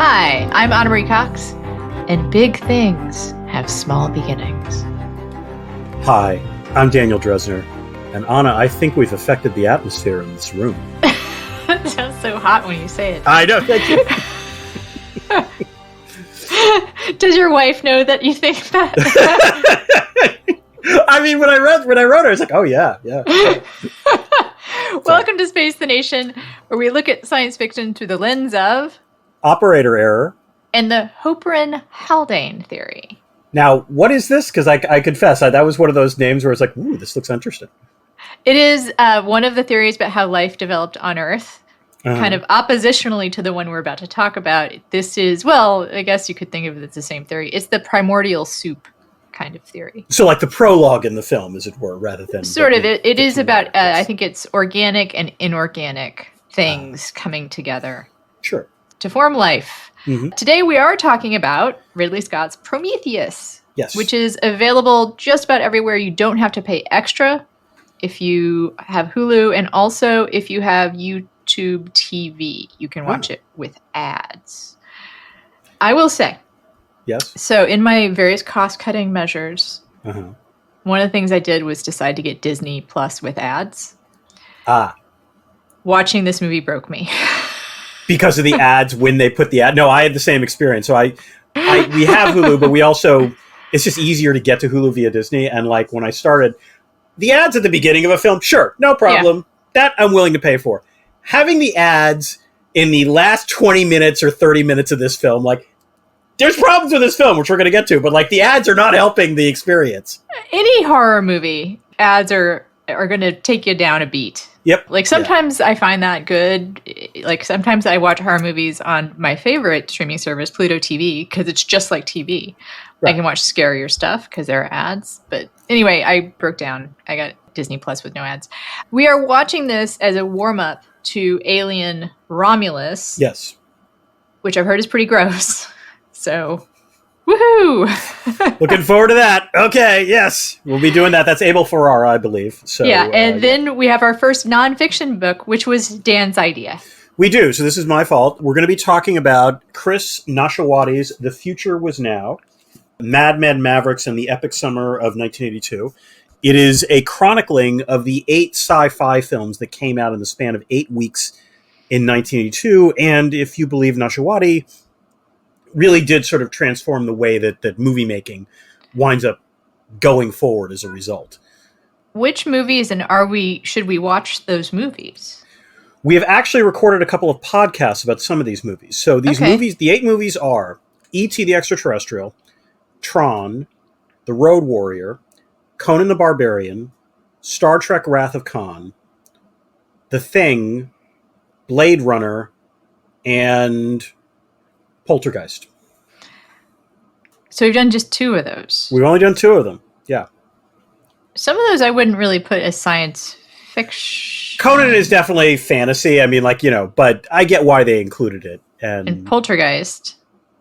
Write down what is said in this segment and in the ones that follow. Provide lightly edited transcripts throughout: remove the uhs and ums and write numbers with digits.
Hi, I'm Anna Marie Cox, and big things have small beginnings. Hi, I'm Daniel Dresner, and Anna, I think we've affected the atmosphere in this room. That sounds so hot when you say it. I know, thank you. Does your wife know that you think that? I mean, when I wrote it, I was like, oh yeah. Welcome to Space the Nation, where we look at science fiction through the lens of operator error and the Hopperin-Haldane theory. Now, what is this? Because I confess, that was one of those names where it's like, ooh, this looks interesting. It is one of the theories about how life developed on Earth, kind of oppositionally to the one we're about to talk about. This is, well, I guess you could think of it as the same theory. It's the primordial soup kind of theory. So like the prologue in the film, as it were, rather than... Sort of. It is about, I think it's organic and inorganic things coming together. Sure. To form life. Mm-hmm. Today we are talking about Ridley Scott's Prometheus. Yes. Which is available just about everywhere. You don't have to pay extra if you have Hulu, and also if you have YouTube TV, you can watch it with ads. I will say, yes. So in my various cost-cutting measures, one of the things I did was decide to get Disney Plus with ads. Watching this movie broke me. Because of the ads when they put the ad. No, I had the same experience. So we have Hulu, but we also, it's just easier to get to Hulu via Disney. And like when I started, the ads at the beginning of a film, sure, no problem. Yeah. That I'm willing to pay for. Having the ads in the last 20 minutes or 30 minutes of this film, like, there's problems with this film, which we're going to get to, but like the ads are not helping the experience. Any horror movie, ads are going to take you down a beat. Yep. Like sometimes I find that good. Like sometimes I watch horror movies on my favorite streaming service, Pluto TV, because it's just like TV. Right. I can watch scarier stuff because there are ads. But anyway, I broke down. I got Disney Plus with no ads. We are watching this as a warm-up to Alien Romulus. Yes. Which I've heard is pretty gross. So... woohoo! Looking forward to that. Okay, yes. We'll be doing that. That's Abel Ferrara, I believe. So yeah, and then we have our first nonfiction book, which was Dan's idea. We do. So this is my fault. We're going to be talking about Chris Nashawati's The Future Was Now, Mad Men Mavericks and the Epic Summer of 1982. It is a chronicling of the 8 sci-fi films that came out in the span of 8 weeks in 1982. And if you believe Nashawati, really did sort of transform the way that movie making winds up going forward as a result. Which movies and should we watch those movies? We have actually recorded a couple of podcasts about some of these movies. So these movies, the 8 movies are E.T. the Extraterrestrial, Tron, The Road Warrior, Conan the Barbarian, Star Trek Wrath of Khan, The Thing, Blade Runner, and Poltergeist. So we've done just 2 of those. We've only done 2 of them. Yeah. Some of those I wouldn't really put as science fiction. Conan is definitely fantasy. I mean, like, but I get why they included it. And Poltergeist.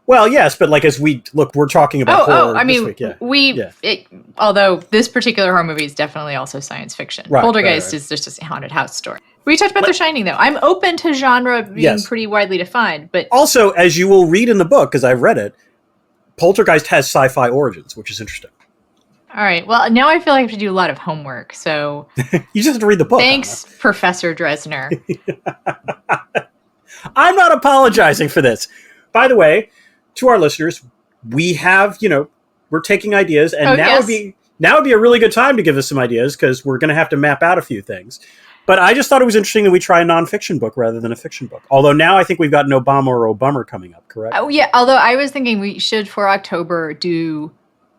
Well, yes, but like as we're talking about horror I mean, this week. Although this particular horror movie is definitely also science fiction. Right, Poltergeist is just a haunted house story. We talked about The Shining, though. I'm open to genre being pretty widely defined, but... Also, as you will read in the book, because I've read it, Poltergeist has sci-fi origins, which is interesting. All right. Well, now I feel like I have to do a lot of homework, so... You just have to read the book. Thanks, Anna. Professor Dresner. I'm not apologizing for this. By the way, to our listeners, we have, we're taking ideas, and now would be a really good time to give us some ideas, because we're going to have to map out a few things. But I just thought it was interesting that we try a nonfiction book rather than a fiction book. Although now I think we've got an Obama or Obummer coming up, correct? Oh, yeah. Although I was thinking we should, for October, do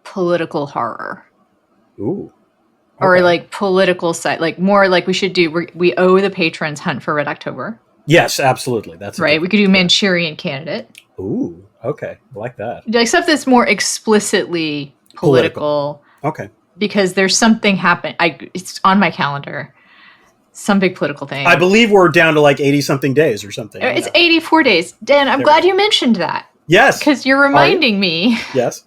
political horror. Ooh. Okay. Or like political site. Like more like we should do, we owe the patrons Hunt for Red October. Yes, absolutely. That's right. We could do Manchurian Candidate. Ooh, okay. I like that. Like stuff that's more explicitly political. Okay. Because there's something happening. It's on my calendar. Some big political thing. I believe we're down to like 80-something days or something. It's 84 days. Dan, I'm glad you mentioned that. Yes. Because you're reminding me. Yes.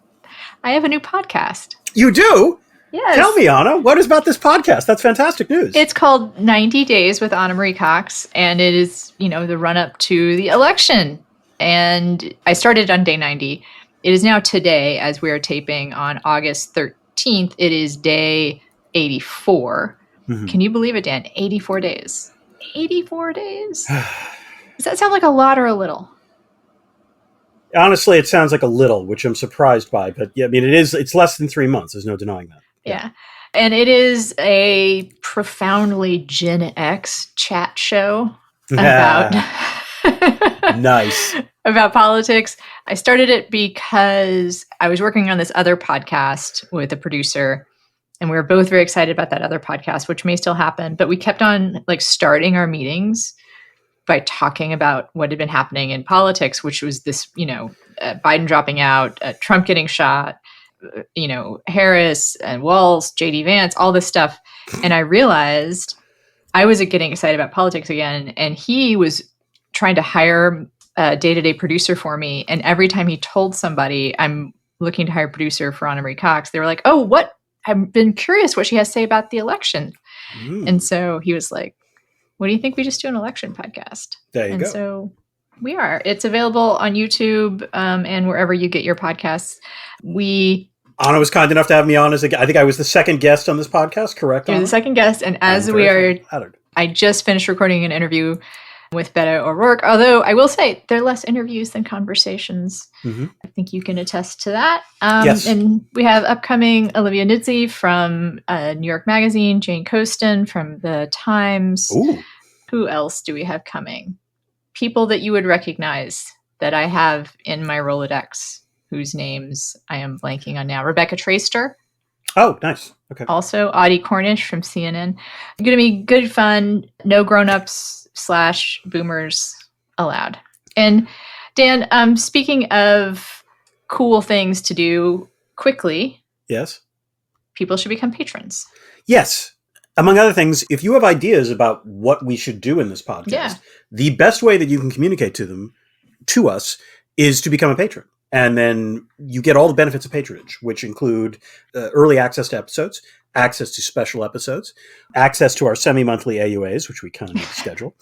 I have a new podcast. You do? Yes. Tell me, Anna, what is about this podcast? That's fantastic news. It's called 90 Days with Anna Marie Cox, and it is, the run-up to the election And I started on day 90. It is now today, as we are taping on August 13th, it is day 84. Mm-hmm. Can you believe it, Dan? 84 days. 84 days. Does that sound like a lot or a little? Honestly, it sounds like a little, which I'm surprised by. But yeah, I mean, it's less than 3 months. There's no denying that. Yeah. And it is a profoundly Gen X chat show about nice. about politics. I started it because I was working on this other podcast with a producer, and we were both very excited about that other podcast, which may still happen. But we kept on starting our meetings by talking about what had been happening in politics, which was this, Biden dropping out, Trump getting shot, Harris and Walz, JD Vance, all this stuff. And I realized I was getting excited about politics again. And he was trying to hire a day-to-day producer for me. And every time he told somebody, I'm looking to hire a producer for Anna Marie Cox, they were like, oh, what? I've been curious what she has to say about the election. And so he was like, what do you think we just do an election podcast? There you go. And so we are. It's available on YouTube and wherever you get your podcasts. Anna was kind enough to have me on I think I was the second guest on this podcast, correct? You're the second guest. And as we are, I just finished recording an interview with Beto O'Rourke. Although I will say they're less interviews than conversations. Mm-hmm. I think you can attest to that. Yes. And we have upcoming Olivia Nuzzi from New York Magazine, Jane Coaston from The Times. Ooh. Who else do we have coming? People that you would recognize that I have in my Rolodex, whose names I am blanking on now. Rebecca Traister. Oh, nice. Okay. Also, Audie Cornish from CNN. Going to be good fun. No grown-ups/boomers allowed. And Dan, speaking of cool things to do quickly. Yes. People should become patrons. Yes. Among other things, if you have ideas about what we should do in this podcast, the best way that you can communicate to us, is to become a patron. And then you get all the benefits of patronage, which include early access to episodes, access to special episodes, access to our semi-monthly AUAs, which we kind of schedule.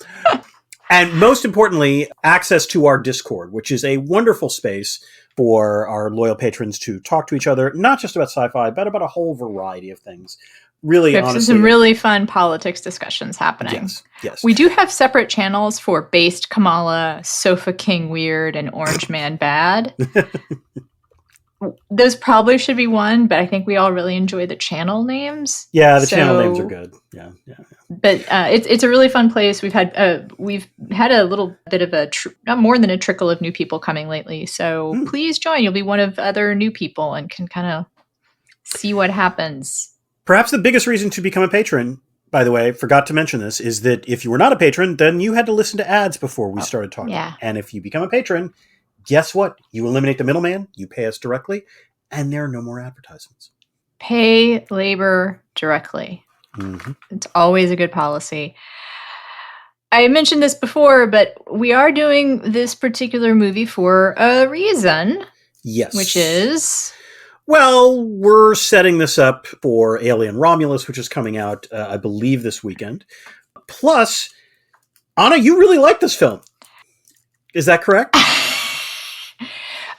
And most importantly, access to our Discord, which is a wonderful space for our loyal patrons to talk to each other, not just about sci-fi, but about a whole variety of things. Really, honestly, some really fun politics discussions happening. Yes. We do have separate channels for Based Kamala, Sofa King Weird, and Orange Man Bad. Those probably should be one, but I think we all really enjoy the channel names. Yeah, the channel names are good. Yeah. But it's a really fun place. We've had a little bit of not more than a trickle of new people coming lately. So please join. You'll be one of other new people and can kind of see what happens. Perhaps the biggest reason to become a patron, by the way, forgot to mention this, is that if you were not a patron, then you had to listen to ads before we started talking. Yeah. And if you become a patron, guess what? You eliminate the middleman, you pay us directly, and there are no more advertisements. Pay labor directly. Mm-hmm. It's always a good policy. I mentioned this before, but we are doing this particular movie for a reason. Yes. Which is... Well, we're setting this up for Alien Romulus, which is coming out, I believe, this weekend. Plus, Anna, you really like this film. Is that correct?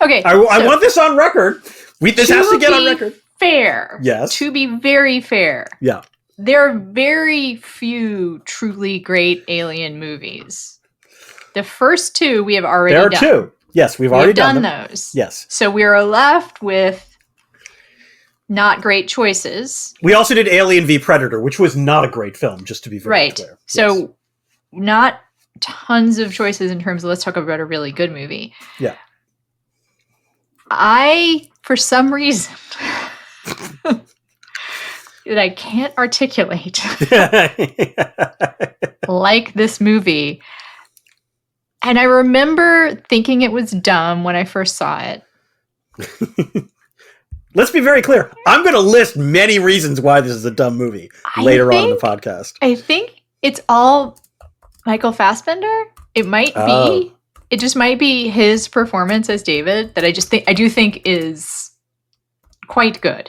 Okay. I want this on record. This has to get on record. Fair. Yes. To be very fair. Yeah. There are very few truly great Alien movies. The first two we have already done. There are two. Yes, we've already done those. Yes. So we are left with not great choices. We also did Alien v Predator, which was not a great film, just to be very clear. Right. So not tons of choices in terms of let's talk about a really good movie. Yeah. I, for some reason, that I can't articulate, like this movie. And I remember thinking it was dumb when I first saw it. Let's be very clear. I'm going to list many reasons why this is a dumb movie later on in the podcast. I think it's all Michael Fassbender. It might be. It just might be his performance as David that I do think is quite good.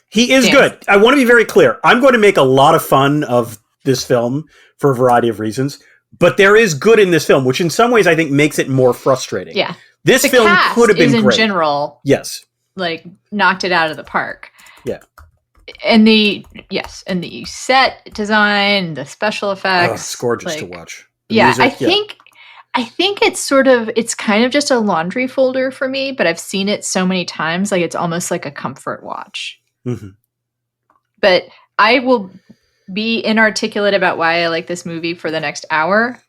He is good. I want to be very clear. I'm going to make a lot of fun of this film for a variety of reasons. But there is good in this film, which in some ways I think makes it more frustrating. Yeah. This the film cast could have been is in great. general, yes, like knocked it out of the park. Yeah. And the set design, the special effects, it's gorgeous to watch. The yeah, music, I think it's kind of just a laundry folder for me, but I've seen it so many times, like it's almost like a comfort watch. Mm-hmm. But I will be inarticulate about why I like this movie for the next hour.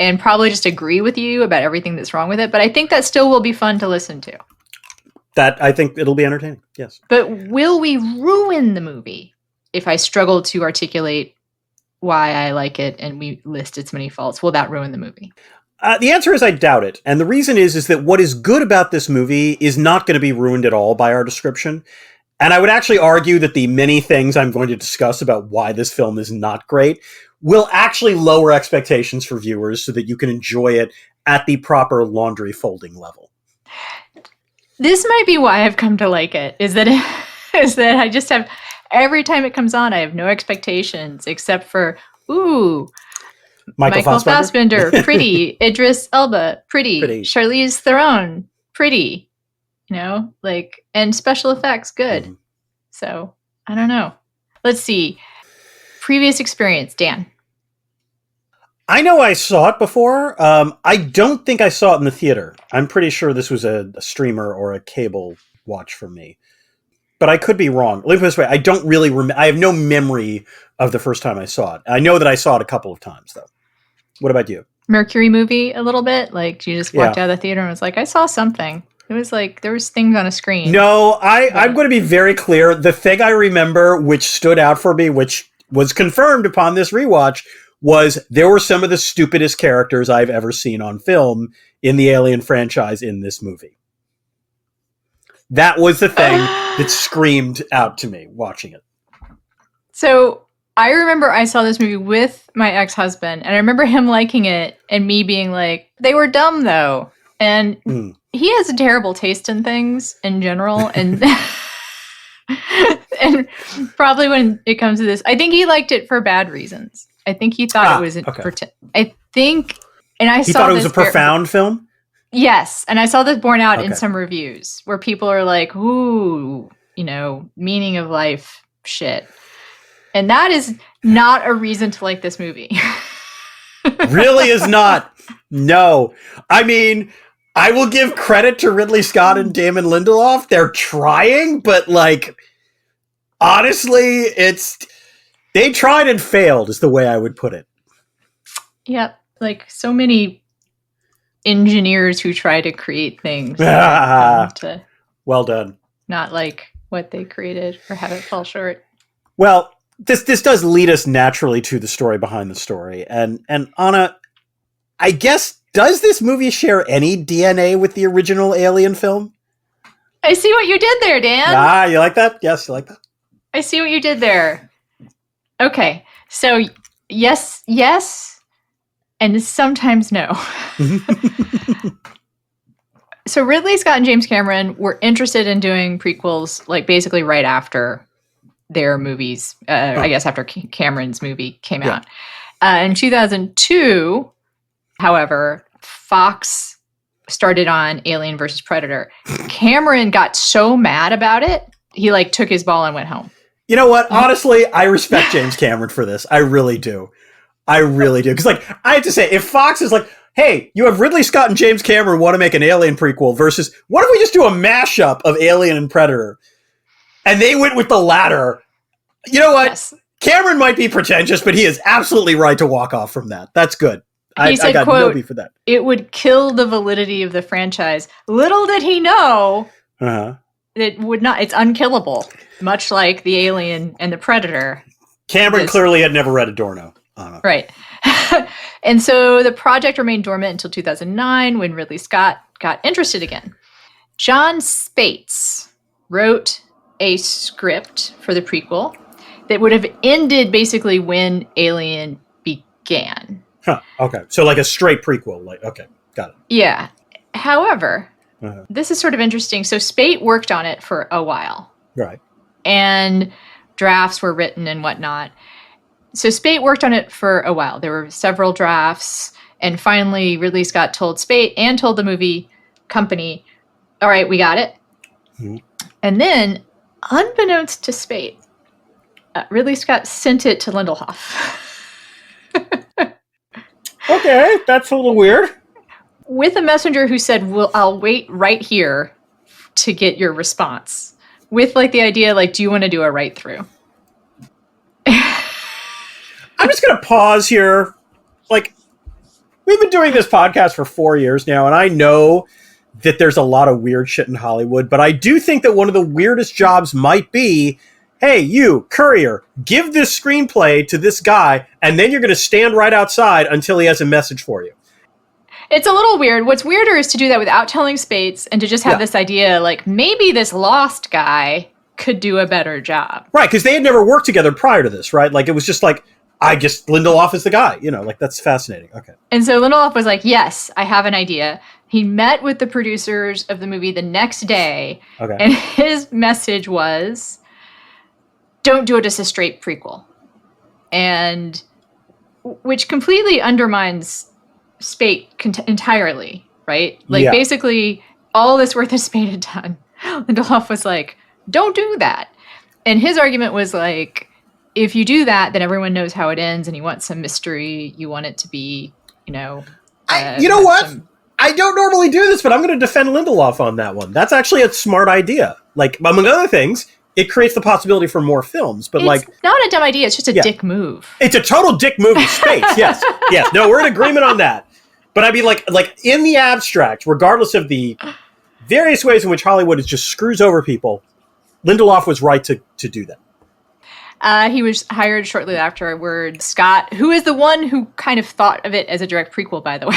And probably just agree with you about everything that's wrong with it. But I think that still will be fun to listen to. That, I think it'll be entertaining, yes. But will we ruin the movie if I struggle to articulate why I like it and we list its many faults? Will that ruin the movie? The answer is I doubt it. And the reason is that what is good about this movie is not going to be ruined at all by our description. And I would actually argue that the many things I'm going to discuss about why this film is not great will actually lower expectations for viewers so that you can enjoy it at the proper laundry folding level. This might be why I've come to like it, is that I just have, every time it comes on, I have no expectations except for, Michael Fassbender, pretty. Idris Elba, pretty. Charlize Theron, pretty. And special effects, good. Mm-hmm. So, I don't know. Let's see. Previous experience, Dan. I know I saw it before. I don't think I saw it in the theater. I'm pretty sure this was a streamer or a cable watch for me. But I could be wrong. Let me put it this way. I don't really I have no memory of the first time I saw it. I know that I saw it a couple of times, though. What about you? Mercury movie a little bit? Like, you just walked out of the theater and was like, I saw something. It was like, there was things on a screen. No, I'm going to be very clear. The thing I remember, which stood out for me, which was confirmed upon this rewatch, was there were some of the stupidest characters I've ever seen on film in the Alien franchise in this movie. That was the thing that screamed out to me watching it. So I remember I saw this movie with my ex-husband, and I remember him liking it and me being like, they were dumb though. And he has a terrible taste in things in general. And and probably when it comes to this, I think he liked it for bad reasons. I think he thought it was, I think, and I he saw thought it was a profound film? Yes. And I saw this borne out in some reviews where people are like, ooh, meaning of life shit. And that is not a reason to like this movie. Really is not. No. I mean, I will give credit to Ridley Scott and Damon Lindelof. They're trying, but honestly, they tried and failed is the way I would put it. Yep. Like so many engineers who try to create things. Well done. Not like what they created or have it fall short. Well, this does lead us naturally to the story behind the story. And Anna, I guess, does this movie share any DNA with the original Alien film? I see what you did there, Dan. You like that? Yes, you like that? I see what you did there. Okay. So, yes, and sometimes no. So Ridley Scott and James Cameron were interested in doing prequels, like basically right after their movies, I guess after Cameron's movie came out. In 2002, however, Fox started on Alien versus Predator. Cameron got so mad about it, he took his ball and went home. You know what? Honestly, I respect James Cameron for this. I really do. Because I have to say, if Fox is like, hey, you have Ridley Scott and James Cameron want to make an Alien prequel versus, what if we just do a mashup of Alien and Predator? And they went with the latter. You know what? Yes. Cameron might be pretentious, but he is absolutely right to walk off from that. That's good. He said, I got quote, no beef for that. It would kill the validity of the franchise. Little did he know it would not. It's unkillable, much like the Alien and the Predator. Cameron clearly had never read Adorno. Right. And so the project remained dormant until 2009 when Ridley Scott got interested again. John Spates wrote a script for the prequel that would have ended basically when Alien began. Okay. So like a straight prequel. Okay. Got it. Yeah. However, this is sort of interesting. So Spate worked on it for a while. Right. And drafts were written and whatnot. So Spate worked on it for a while. There were several drafts, and finally Ridley Scott told Spate and told the movie company, all right, we got it. Mm-hmm. And then, unbeknownst to Spate, Ridley Scott sent it to Lindelof. Okay, that's a little weird. With a messenger who said, well, I'll wait right here to get your response. With like the idea, like, do you want to do a write through? I'm just going to pause here. Like, we've been doing this podcast for 4 years now, and I know that there's a lot of weird shit in Hollywood, but I do think that one of the weirdest jobs might be, hey, you, courier, give this screenplay to this guy, and then you're going to stand right outside until he has a message for you. It's a little weird. What's weirder is to do that without telling Spates and to just have this idea, like, maybe this lost guy could do a better job. Right, because they had never worked together prior to this, right? Like, it was just like, Lindelof is the guy, like, that's fascinating. Okay. And so Lindelof was like, yes, I have an idea. He met with the producers of the movie the next day, and his message was, don't do it as a straight prequel. And which completely undermines Spate entirely, right? Like, basically, all this work that Spate had done, Lindelof was like, don't do that. And his argument was like, if you do that, then everyone knows how it ends, and you want some mystery. You want it to be, you know what? I don't normally do this, but I'm going to defend Lindelof on that one. That's actually a smart idea. Like, among other things, it creates the possibility for more films. But it's not a dumb idea. It's just a dick move. It's a total dick move in space. Yes. No, we're in agreement on that. But I mean, like in the abstract, regardless of the various ways in which Hollywood just screws over people, Lindelof was right to do that. He was hired shortly afterward. Scott, who is the one who kind of thought of it as a direct prequel, by the way,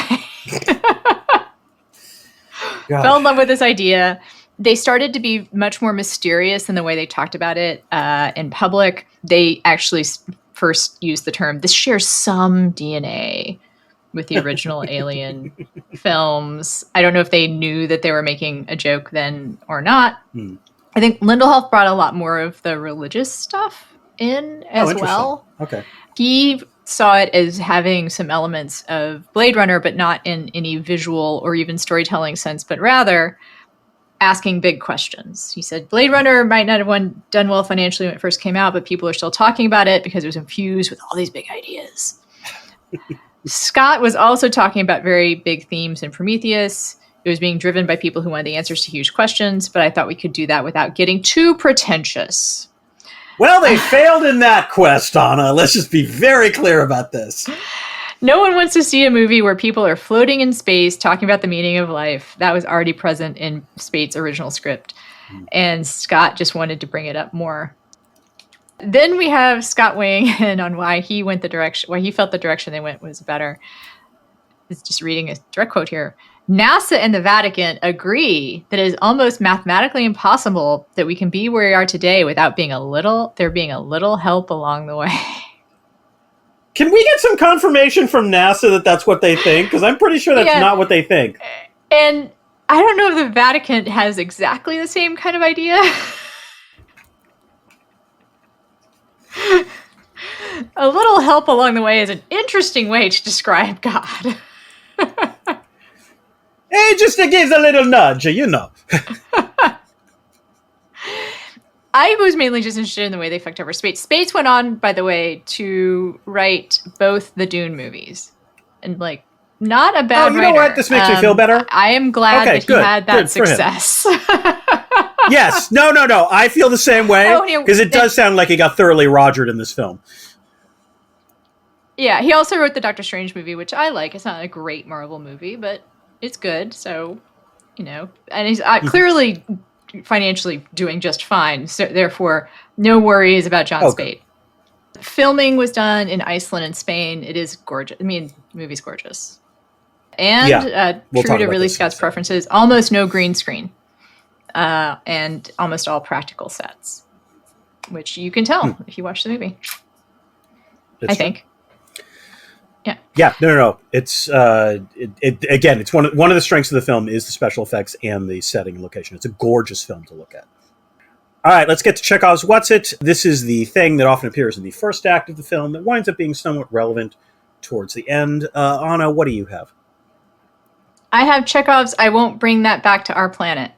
fell in love with this idea. They started to be much more mysterious in the way they talked about it in public. They actually first used the term, this shares some DNA with the original Alien films. I don't know if they knew that they were making a joke then or not. I think Lindelof brought a lot more of the religious stuff in as well. Okay. He saw it as having some elements of Blade Runner, but not in any visual or even storytelling sense, but rather asking big questions. He said Blade Runner might not have done well financially when it first came out, but people are still talking about it because it was infused with all these big ideas. Scott was also talking about very big themes in Prometheus. It was being driven by people who wanted the answers to huge questions, but I thought we could do that without getting too pretentious. Well, they failed in that quest, Anna. Let's just be very clear about this. No one wants to see a movie where people are floating in space talking about the meaning of life. That was already present in Spate's original script. And Scott just wanted to bring it up more. Then we have Scott weighing in on why he felt the direction they went was better. It's just reading a direct quote here. NASA and the Vatican agree that it is almost mathematically impossible that we can be where we are today without there being a little help along the way. Can we get some confirmation from NASA that that's what they think? Because I'm pretty sure that's not what they think. And I don't know if the Vatican has exactly the same kind of idea. A little help along the way is an interesting way to describe God. Hey, just to give a little nudge, I was mainly just interested in the way they fucked over Spates. Spates went on, by the way, to write both the Dune movies. And, like, not a bad writer. You know what? This makes me feel better. I am glad that he had that success. Yes. No. I feel the same way. Because it does sound like he got thoroughly Rogered in this film. Yeah, he also wrote the Doctor Strange movie, which I like. It's not a great Marvel movie, but it's good. So, and he's clearly financially doing just fine. So therefore, no worries about John Spate. Filming was done in Iceland and Spain. It is gorgeous. I mean, the movie's gorgeous. And true to Ridley Scott's preferences, almost no green screen. And almost all practical sets, which you can tell if you watch the movie. I think. Yeah. Yeah. No. It's again, it's one of the strengths of the film is the special effects and the setting and location. It's a gorgeous film to look at. All right, let's get to Chekhov's What's It. This is the thing that often appears in the first act of the film that winds up being somewhat relevant towards the end. Anna, what do you have? I have Chekhov's I won't bring that back to our planet.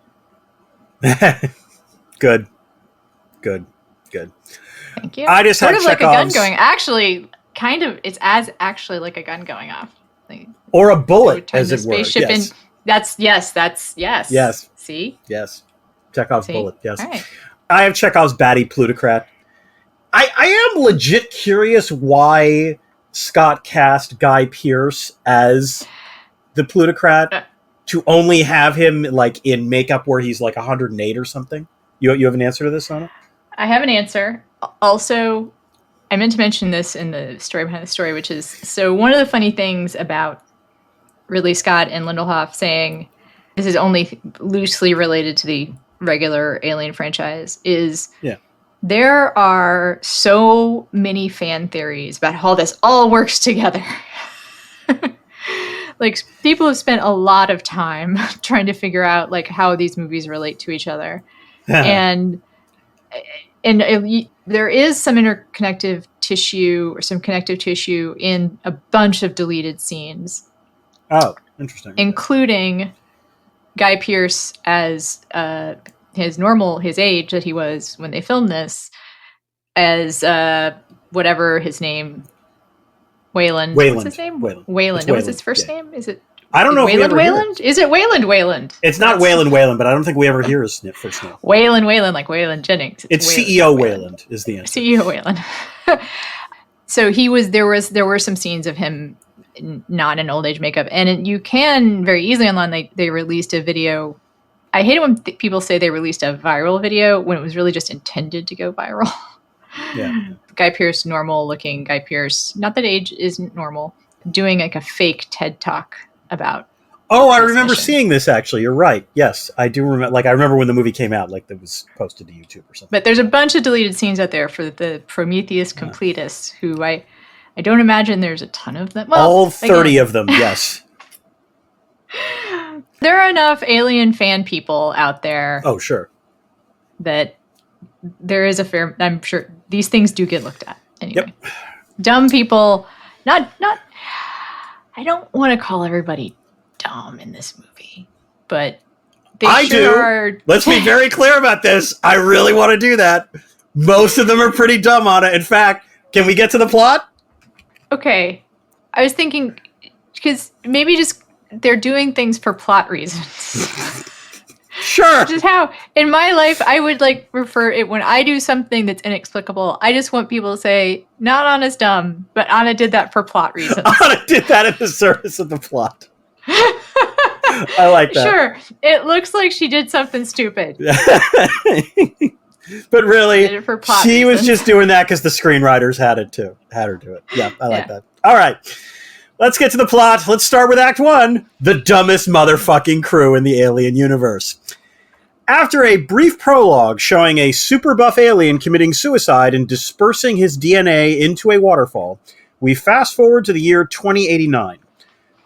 Good. Thank you. I just sort had of like a gun Chekhov's. going. Actually, kind of. It's as actually like a gun going off. Like, Or a it bullet, would turn as the it were. spaceship Yes. in. That's Yes. See. Yes. Chekhov's See? bullet, yes. All right. I have Chekhov's batty plutocrat. I am legit curious why Scott cast Guy Pearce as the plutocrat to only have him like in makeup where he's like 108 or something. You have an answer to this, Anna? I have an answer. Also, I meant to mention this in the story behind the story, which is so one of the funny things about Ridley Scott and Lindelof saying this is only loosely related to the regular Alien franchise is there are so many fan theories about how this all works together. Like people have spent a lot of time trying to figure out like how these movies relate to each other. and there is some interconnective tissue or some connective tissue in a bunch of deleted scenes. Oh, interesting. Including Guy Pearce as his age that he was when they filmed this as whatever his name, Wayland. What's his name? Wayland. What's his first name? Is it? I don't know. Wayland? Is it Wayland? It's not Wayland, but I don't think we ever hear his first name. Wayland, like Wayland Jennings. It's CEO Wayland is the answer. CEO Wayland. So there were some scenes of him not in old age makeup, and you can very easily online. They released a video. I hate it when people say they released a viral video when it was really just intended to go viral. Yeah. Guy Pearce, normal looking Guy Pearce, not that age isn't normal, doing like a fake TED talk about. Oh, I remember seeing this actually. You're right. Yes, I do remember. Like I remember when the movie came out, like that was posted to YouTube or something. But there's a bunch of deleted scenes out there for the Prometheus completists who I don't imagine there's a ton of them. Well, all 30 of them, yes. There are enough Alien fan people out there. Oh, sure. That there is a fair. I'm sure these things do get looked at anyway. Yep. Dumb people, not. I don't want to call everybody dumb in this movie, but I do. Let's be very clear about this. I really want to do that. Most of them are pretty dumb on it. In fact, can we get to the plot? Okay. I was thinking, because maybe just they're doing things for plot reasons. Sure. Which is how, in my life, I would like refer it when I do something that's inexplicable. I just want people to say, not Anna's dumb, but Anna did that for plot reasons. Anna did that in the service of the plot. I like that. Sure. It looks like she did something stupid. But really, she was just doing that because the screenwriters had her do it. Yeah, I like that. All right. Let's get to the plot. Let's start with Act 1, the dumbest motherfucking crew in the Alien universe. After a brief prologue showing a super buff alien committing suicide and dispersing his DNA into a waterfall, we fast forward to the year 2089.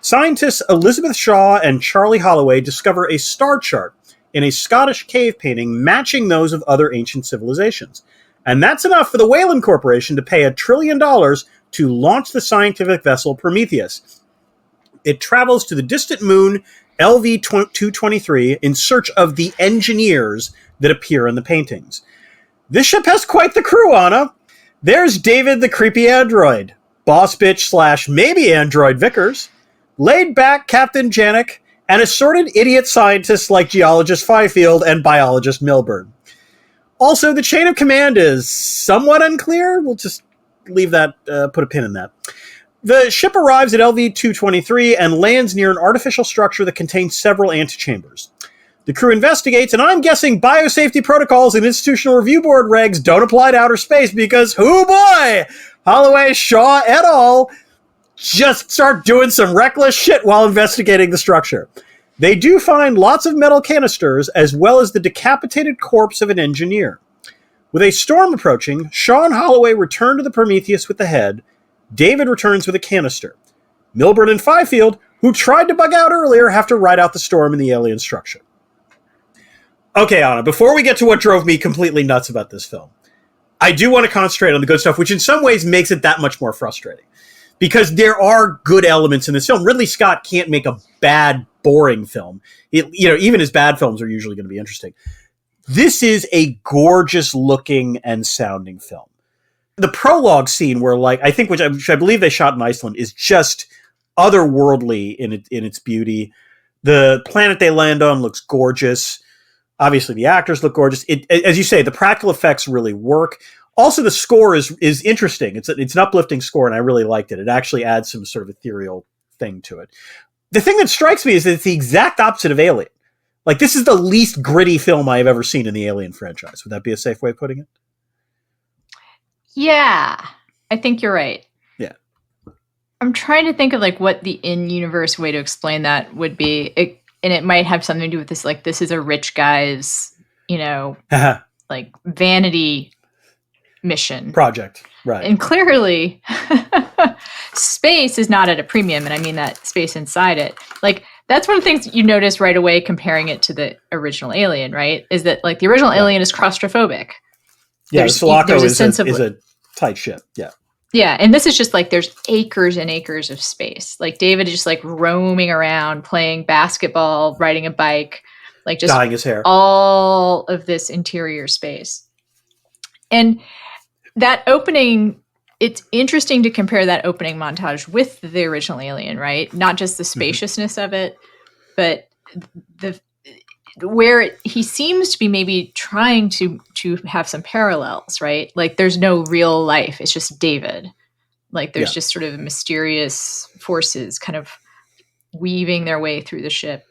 Scientists Elizabeth Shaw and Charlie Holloway discover a star chart in a Scottish cave painting matching those of other ancient civilizations. And that's enough for the Weyland Corporation to pay $1 trillion to launch the scientific vessel Prometheus. It travels to the distant moon LV-223 in search of the engineers that appear in the paintings. This ship has quite the crew, Anna. There's David the creepy android, boss bitch / maybe android Vickers, laid-back Captain Janik, and assorted idiot scientists like geologist Fifield and biologist Milburn. Also, the chain of command is somewhat unclear. We'll just leave that, put a pin in that. The ship arrives at LV-223 and lands near an artificial structure that contains several antechambers. The crew investigates, and I'm guessing biosafety protocols and institutional review board regs don't apply to outer space because, hoo boy, Holloway, Shaw, et al. Just start doing some reckless shit while investigating the structure. They do find lots of metal canisters as well as the decapitated corpse of an engineer. With a storm approaching, Shaw and Holloway return to the Prometheus with the head. David returns with a canister. Milburn and Fifield, who tried to bug out earlier, have to ride out the storm in the alien structure. Okay, Anna, before we get to what drove me completely nuts about this film, I do want to concentrate on the good stuff, which in some ways makes it that much more frustrating. Because there are good elements in this film. Ridley Scott can't make a bad, boring film. Even his bad films are usually going to be interesting. This is a gorgeous looking and sounding film. The prologue scene where, which I believe they shot in Iceland, is just otherworldly in its beauty. The planet they land on looks gorgeous. Obviously, the actors look gorgeous. As you say, the practical effects really work. Also, the score is interesting. It's an uplifting score, and I really liked it. It actually adds some sort of ethereal thing to it. The thing that strikes me is that it's the exact opposite of Alien. Like, this is the least gritty film I have ever seen in the Alien franchise. Would that be a safe way of putting it? Yeah, I think you're right. Yeah. I'm trying to think of like what the in-universe way to explain that would be. And it might have something to do with this, like, this is a rich guy's, like, vanity mission. Project, right. And clearly, space is not at a premium, and I mean that space inside it. Like, that's one of the things you notice right away comparing it to the original Alien, right? Is that, like, the original Alien is claustrophobic. Yeah, the Sulaco is a tight ship, yeah. Yeah, and this is just like there's acres and acres of space. Like David is just like roaming around, playing basketball, riding a bike, like just dyeing his hair. All of this interior space. And that opening, it's interesting to compare that opening montage with the original Alien, right? Not just the spaciousness of it, but he seems to be maybe trying to have some parallels, right? Like there's no real life. It's just David. Like there's just sort of mysterious forces kind of weaving their way through the ship.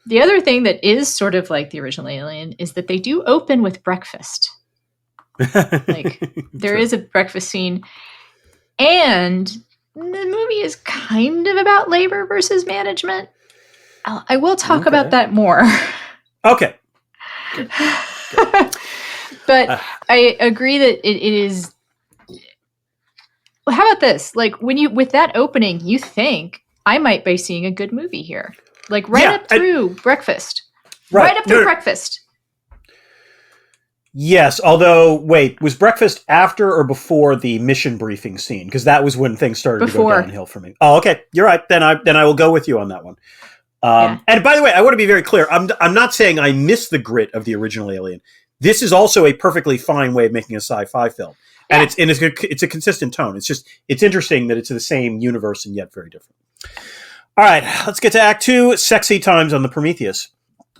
The other thing that is sort of like the original Alien is that they do open with breakfast. Like there is a breakfast scene, and the movie is kind of about labor versus management. I will talk about that more. Okay. Good. But I agree that it is. Well, how about this? Like with that opening, you think I might be seeing a good movie here. Like up through breakfast. Right up through breakfast. Yes, although, wait, was breakfast after or before the mission briefing scene? Because that was when things started to go downhill for me. Oh, okay. You're right. Then I will go with you on that one. And by the way, I want to be very clear. I'm not saying I miss the grit of the original Alien. This is also a perfectly fine way of making a sci-fi film, and it's a consistent tone. It's interesting that it's the same universe and yet very different. All right, let's get to Act 2. Sexy times on the Prometheus.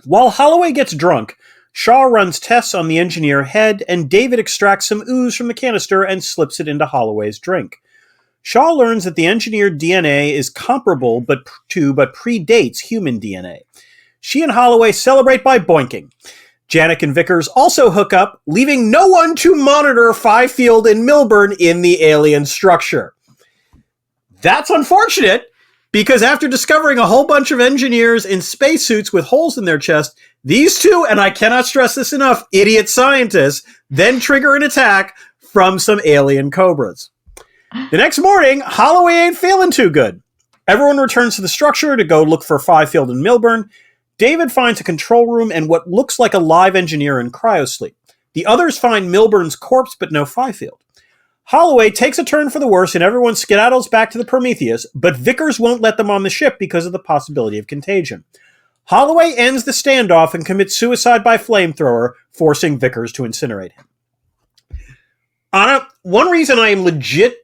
While Holloway gets drunk, Shaw runs tests on the engineer Head, and David extracts some ooze from the canister and slips it into Holloway's drink. Shaw learns that the engineered DNA is comparable but predates human DNA. She and Holloway celebrate by boinking. Janek and Vickers also hook up, leaving no one to monitor Fifield and Milburn in the alien structure. That's unfortunate, because after discovering a whole bunch of engineers in spacesuits with holes in their chest, these two, and I cannot stress this enough, idiot scientists, then trigger an attack from some alien cobras. The next morning, Holloway ain't feeling too good. Everyone returns to the structure to go look for Fifield and Milburn. David finds a control room and what looks like a live engineer in cryosleep. The others find Milburn's corpse, but no Fifield. Holloway takes a turn for the worse and everyone skedaddles back to the Prometheus, but Vickers won't let them on the ship because of the possibility of contagion. Holloway ends the standoff and commits suicide by flamethrower, forcing Vickers to incinerate him. Anna, one reason I am legit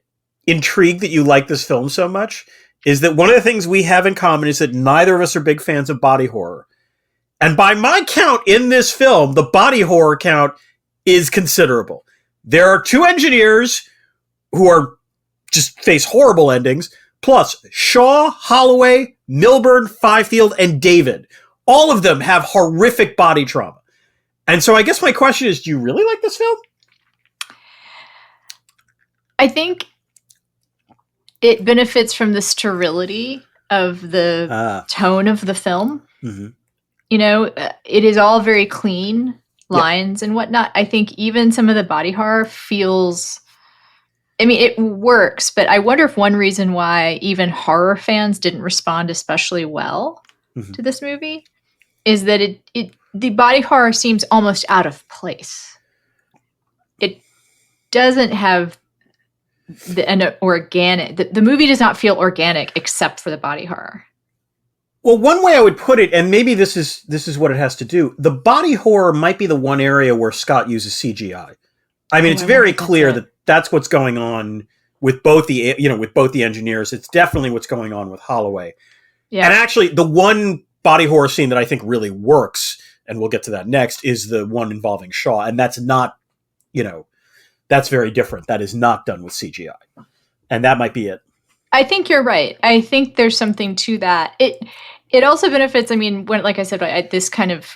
intrigued that you like this film so much is that one of the things we have in common is that neither of us are big fans of body horror. And by my count in this film, the body horror count is considerable. There are two engineers who are just face horrible endings, plus Shaw, Holloway, Milburn, Fifield, and David. All of them have horrific body trauma. And so I guess my question is, do you really like this film? I think it benefits from the sterility of the tone of the film. Mm-hmm. You know, it is all very clean lines and whatnot. I think even some of the body horror feels, I mean, it works, but I wonder if one reason why even horror fans didn't respond especially well to this movie is that the body horror seems almost out of place. It doesn't have an organic. The movie does not feel organic except for the body horror. Well, one way I would put it, and maybe this is what it has to do, the body horror might be the one area where Scott uses CGI. I mean, it's very clear that that's what's going on with both the engineers. It's definitely what's going on with Holloway. Yeah. And actually, the one body horror scene that I think really works, and we'll get to that next, is the one involving Shaw. And that's not, that's very different. That is not done with CGI. And that might be it. I think you're right. I think there's something to that. It also benefits, I mean, when, like I said, this kind of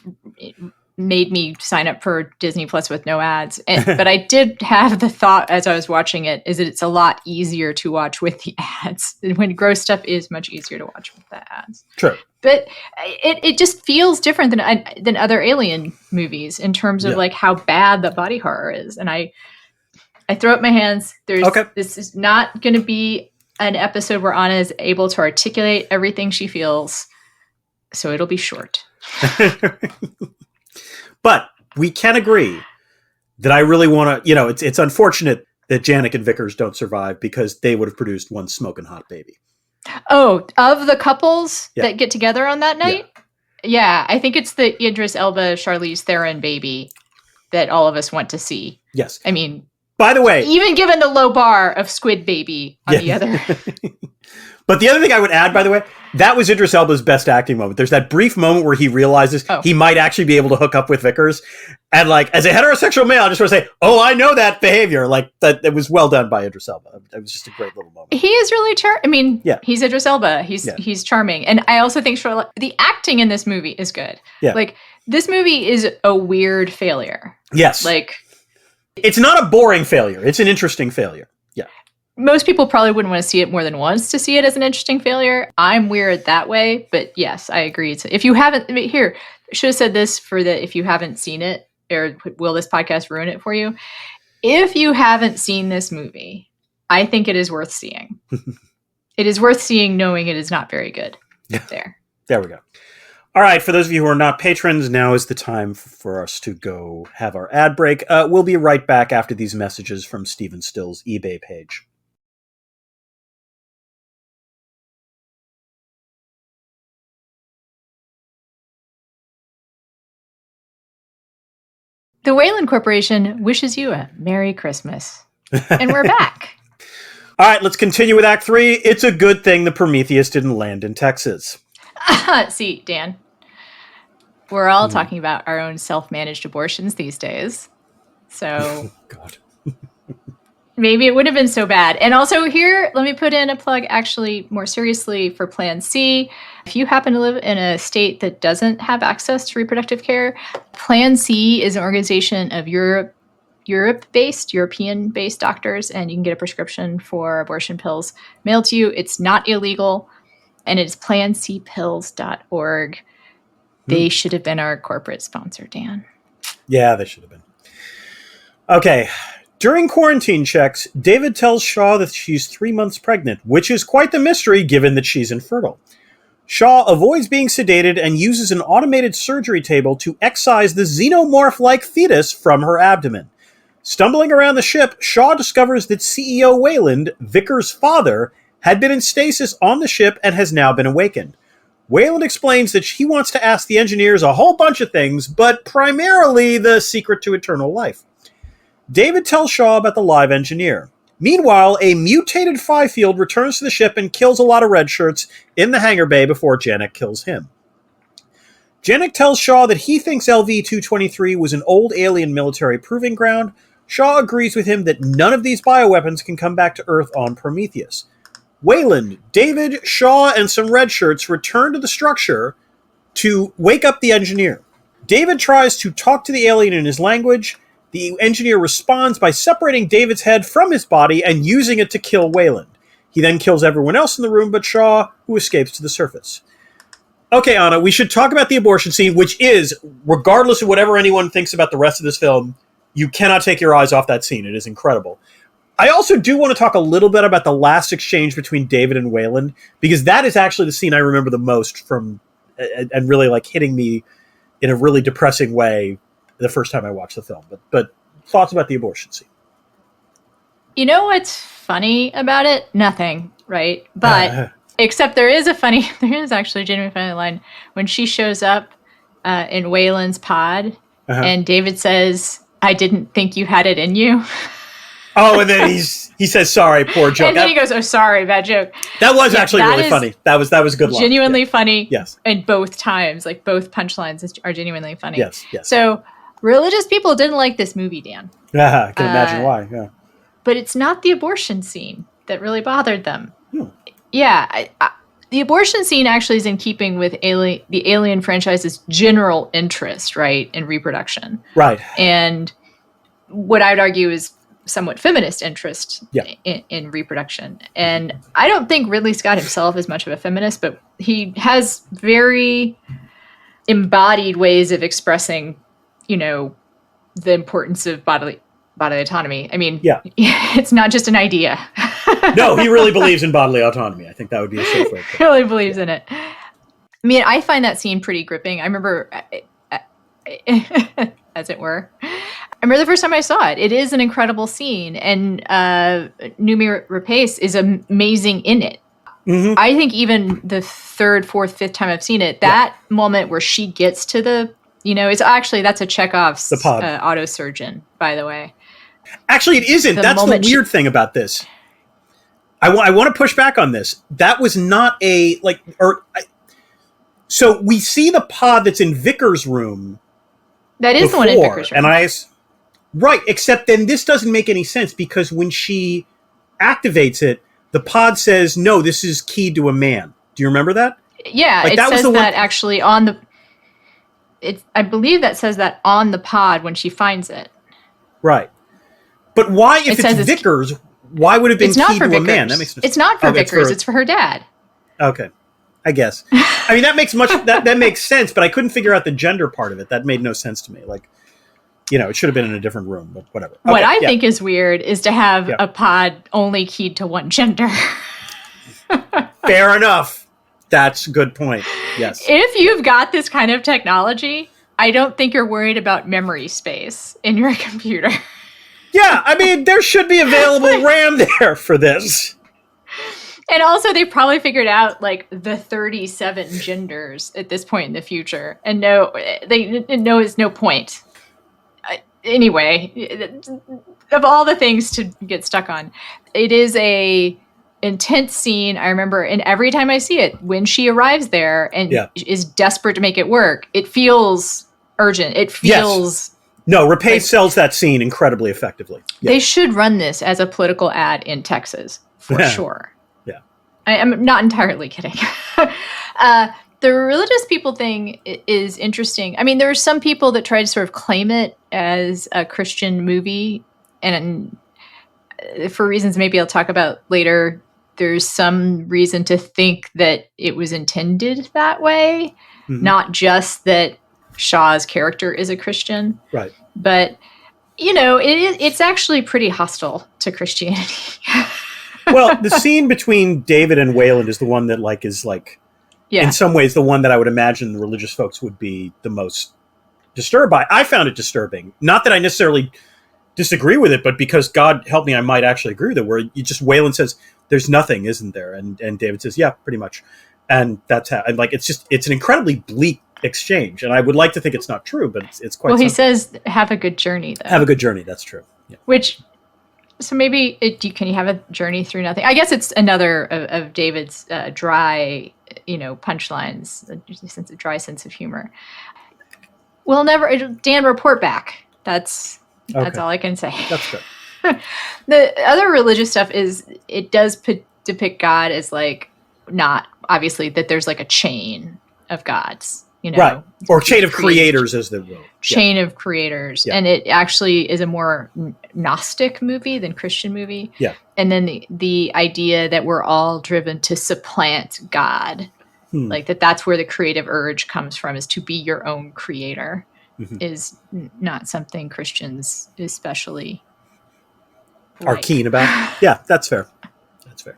made me sign up for Disney Plus with no ads. But I did have the thought as I was watching it, is that it's a lot easier to watch with the ads. When gross stuff is much easier to watch with the ads. True. But it just feels different than other Alien movies in terms of like how bad the body horror is. And I throw up my hands. This is not going to be an episode where Anna is able to articulate everything she feels. So it'll be short. But we can agree that I really want to, it's unfortunate that Janek and Vickers don't survive because they would have produced one smoking hot baby. Oh, of the couples that get together on that night? Yeah, I think it's the Idris Elba, Charlize Theron baby that all of us want to see. Yes. I mean, by the way, even given the low bar of Squid Baby on the other. But the other thing I would add, by the way, that was Idris Elba's best acting moment. There's that brief moment where he realizes he might actually be able to hook up with Vickers. And like, as a heterosexual male, I just want to say, I know that behavior. Like, that it was well done by Idris Elba. It was just a great little moment. He is really he's Idris Elba. He's charming. And I also think the acting in this movie is good. Yeah. Like, this movie is a weird failure. Yes. Like, it's not a boring failure. It's an interesting failure. Yeah. Most people probably wouldn't want to see it more than once to see it as an interesting failure. I'm weird that way, but yes, I agree. If you haven't, should have said this if you haven't seen it, or will this podcast ruin it for you? If you haven't seen this movie, I think it is worth seeing. It is worth seeing knowing it is not very good. Yeah. There we go. All right, for those of you who are not patrons, now is the time for us to go have our ad break. We'll be right back after these messages from Stephen Still's eBay page. The Wayland Corporation wishes you a Merry Christmas. And we're back. All right, let's continue with Act 3. It's a good thing the Prometheus didn't land in Texas. See, Dan, we're all talking about our own self-managed abortions these days. So God. Maybe it wouldn't have been so bad. And also here, let me put in a plug actually more seriously for Plan C. If you happen to live in a state that doesn't have access to reproductive care, Plan C is an organization of European-based doctors, and you can get a prescription for abortion pills mailed to you. It's not illegal, and it's plancpills.org. They should have been our corporate sponsor, Dan. Yeah, they should have been. Okay. During quarantine checks, David tells Shaw that she's 3 months pregnant, which is quite the mystery given that she's infertile. Shaw avoids being sedated and uses an automated surgery table to excise the xenomorph-like fetus from her abdomen. Stumbling around the ship, Shaw discovers that CEO Wayland, Vickers' father, had been in stasis on the ship and has now been awakened. Wayland explains that she wants to ask the engineers a whole bunch of things, but primarily the secret to eternal life. David tells Shaw about the live engineer. Meanwhile, a mutated Fifield returns to the ship and kills a lot of red shirts in the hangar bay before Janek kills him. Janek tells Shaw that he thinks LV-223 was an old alien military proving ground. Shaw agrees with him that none of these bioweapons can come back to Earth on Prometheus. Wayland, David, Shaw, and some red shirts return to the structure to wake up the engineer. David tries to talk to the alien in his language. The engineer responds by separating David's head from his body and using it to kill Wayland. He then kills everyone else in the room but Shaw, who escapes to the surface. Okay, Anna, we should talk about the abortion scene, which is, regardless of whatever anyone thinks about the rest of this film, you cannot take your eyes off that scene. It is incredible. I also do want to talk a little bit about the last exchange between David and Wayland, because that is actually the scene I remember the most from, and really like hitting me in a really depressing way the first time I watched the film. But thoughts about the abortion scene? You know what's funny about it? Nothing, right? But except there is actually a genuinely funny line when she shows up in Waylon's pod, and David says, "I didn't think you had it in you." Oh, and then he says, "Sorry, poor joke." And then he goes, "Oh, sorry, bad joke." That was actually really funny. That was a good line. Genuinely funny. Yes. And both times, like both punchlines are genuinely funny. Yes. So religious people didn't like this movie, Dan. I can imagine why. Yeah. But it's not the abortion scene that really bothered them. Yeah, the abortion scene actually is in keeping with the Alien franchise's general interest, right, in reproduction. Right. And what I would argue is somewhat feminist interest in reproduction. And I don't think Ridley Scott himself is much of a feminist, but he has very embodied ways of expressing, the importance of bodily autonomy. I mean, it's not just an idea. No, he really believes in bodily autonomy. I think that would be a safe way. He really believes in it. I mean, I find that scene pretty gripping. I remember, as it were, I remember the first time I saw it. It is an incredible scene, and Noomi Rapace is amazing in it. Mm-hmm. I think even the third, fourth, fifth time I've seen it, that moment where she gets to the, that's a Chekhov's autosurgeon, by the way. Actually, it isn't. That's the weird thing about this. I want to push back on this. That was not so we see the pod that's in Vickers' room. That is the one in Vickers' room. Right, except then this doesn't make any sense because when she activates it, the pod says, "No, this is keyed to a man." Do you remember that? Yeah, it says that actually on the... I believe that says that on the pod when she finds it. Right. But why, if it's Vickers, why would it have been keyed to a man? That makes no sense. It's not for Vickers, it's for her dad. Okay. I guess. I mean, that makes that makes sense, but I couldn't figure out the gender part of it. That made no sense to me. Like, it should have been in a different room, but whatever. Okay, what I think is weird is to have a pod only keyed to one gender. Fair enough. That's a good point. Yes. If you've got this kind of technology, I don't think you're worried about memory space in your computer. Yeah, I mean, there should be available RAM there for this. And also, they've probably figured out, the 37 genders at this point in the future. And is no point. Anyway, of all the things to get stuck on, it is a intense scene. I remember, and every time I see it, when she arrives there and is desperate to make it work, it feels urgent. It feels... Yes. No, Rapace sells that scene incredibly effectively. Yeah. They should run this as a political ad in Texas, for sure. Yeah. I'm not entirely kidding. The religious people thing is interesting. I mean, there are some people that try to sort of claim it as a Christian movie, and for reasons maybe I'll talk about later, there's some reason to think that it was intended that way, not just that Shaw's character is a Christian. Right. But, it's actually pretty hostile to Christianity. Well, the scene between David and Wayland is the one that in some ways, the one that I would imagine the religious folks would be the most disturbed by. I found it disturbing. Not that I necessarily disagree with it, but because God help me, I might actually agree with it, where Wayland says, "There's nothing, isn't there?" And David says, "Yeah, pretty much." And that's how, and it's an incredibly bleak exchange. And I would like to think it's not true, but it's quite Well, he says, "Have a good journey," though. Have a good journey. That's true. Yeah. So maybe, can you have a journey through nothing? I guess it's another of David's dry, punchlines, a dry sense of humor. We'll never, Dan, report back. That's all I can say. That's good. The other religious stuff is, it does depict God as not, obviously, that there's a chain of gods. Right. Or chain of creators, as they will. Chain of creators. Yeah. And it actually is a more Gnostic movie than Christian movie. Yeah. And then the idea that we're all driven to supplant God, that's where the creative urge comes from, is to be your own creator, is not something Christians especially are keen about. Yeah, that's fair. That's fair.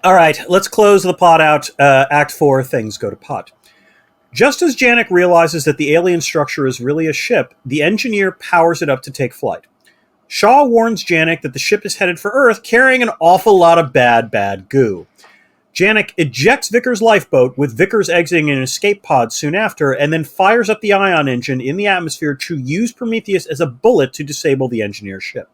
All right, let's close the plot out. Act 4, things go to pot. Just as Janek realizes that the alien structure is really a ship, the engineer powers it up to take flight. Shaw warns Janek that the ship is headed for Earth, carrying an awful lot of bad goo. Janek ejects Vickers' lifeboat, with Vickers exiting an escape pod soon after, and then fires up the ion engine in the atmosphere to use Prometheus as a bullet to disable the engineer's ship.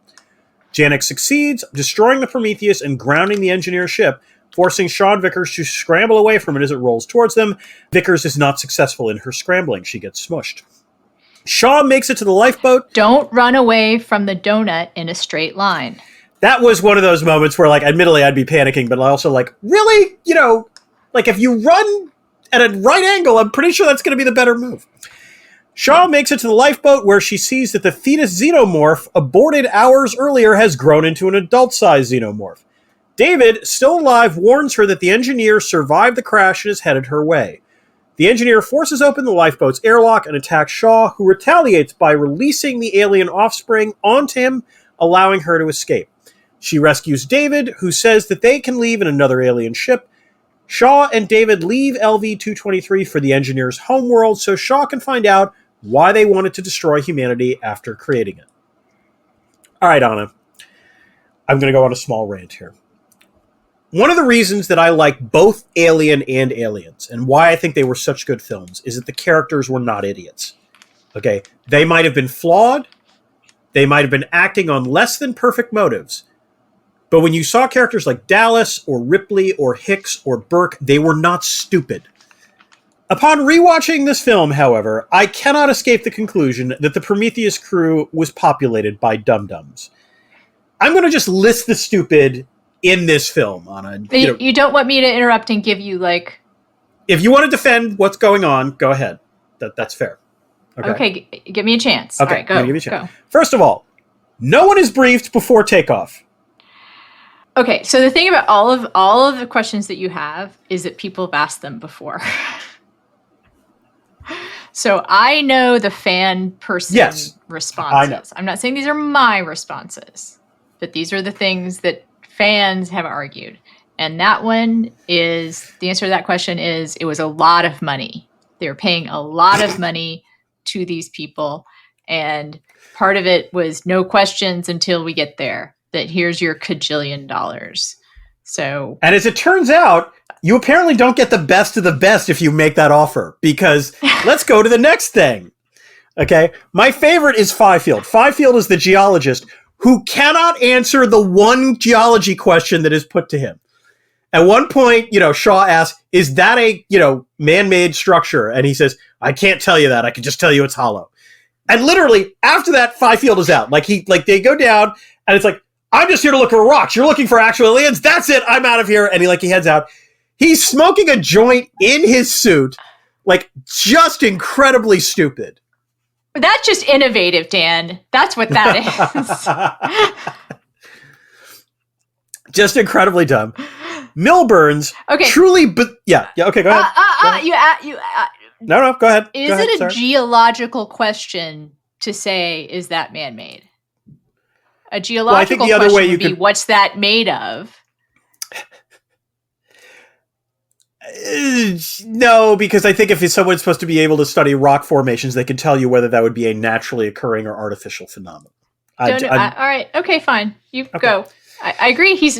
Janek succeeds, destroying the Prometheus and grounding the engineer's ship, forcing Shaw and Vickers to scramble away from it as it rolls towards them. Vickers is not successful in her scrambling. She gets smushed. Shaw makes it to the lifeboat. Don't run away from the donut in a straight line. That was one of those moments where, like, admittedly, I'd be panicking, but I also, like, really? You know, like, if you run at a right angle, I'm pretty sure that's going to be the better move. Shaw makes it to the lifeboat, where she sees that the fetus xenomorph, aborted hours earlier, has grown into an adult-sized xenomorph. David, still alive, warns her that the engineer survived the crash and is headed her way. The engineer forces open the lifeboat's airlock and attacks Shaw, who retaliates by releasing the alien offspring onto him, allowing her to escape. She rescues David, who says that they can leave in another alien ship. Shaw and David leave LV-223 for the engineer's homeworld so Shaw can find out why they wanted to destroy humanity after creating it. All right, Anna. I'm going to go on a small rant here. One of the reasons that I like both Alien and Aliens, and why I think they were such good films, is that the characters were not idiots. Okay? They might have been flawed. They might have been acting on less than perfect motives. But when you saw characters like Dallas or Ripley or Hicks or Burke, they were not stupid. Upon rewatching this film, however, I cannot escape the conclusion that the Prometheus crew was populated by dum-dums. I'm going to just list the stupid in this film, Anna. You don't want me to interrupt and give you, like... If you want to defend what's going on, go ahead. That's fair. Okay, give me a chance. Okay, all right, go. Give me a chance. Go. First of all, no one is briefed before takeoff. Okay, so the thing about all of the questions that you have is that people have asked them before. So I know the fan person responses. I know. I'm not saying these are my responses, but these are the things that fans have argued. And that one is, the answer to that question is, it was a lot of money. They were paying a lot of money to these people. And part of it was no questions until we get there, that here's your cajillion dollars. So, and as it turns out, you apparently don't get the best of the best if you make that offer, because let's go to the next thing. Okay. My favorite is Fifield. Fifield is the geologist who cannot answer the one geology question that is put to him. At one point, Shaw asks, is that a, man-made structure? And he says, I can't tell you that. I can just tell you it's hollow. And literally after that, Fifield is out. They go down and it's like, I'm just here to look for rocks. You're looking for actual aliens. That's it. I'm out of here. And he heads out. He's smoking a joint in his suit. Just incredibly stupid. That's just innovative, Dan. That's what that is. Just incredibly dumb. Milburn's truly... okay, go ahead. No, go ahead. Is it a geological question to say, is that man-made? A geological question would be, what's that made of? No, because I think if someone's supposed to be able to study rock formations, they can tell you whether that would be a naturally occurring or artificial phenomenon. All right. Okay, fine. You go. I agree. He is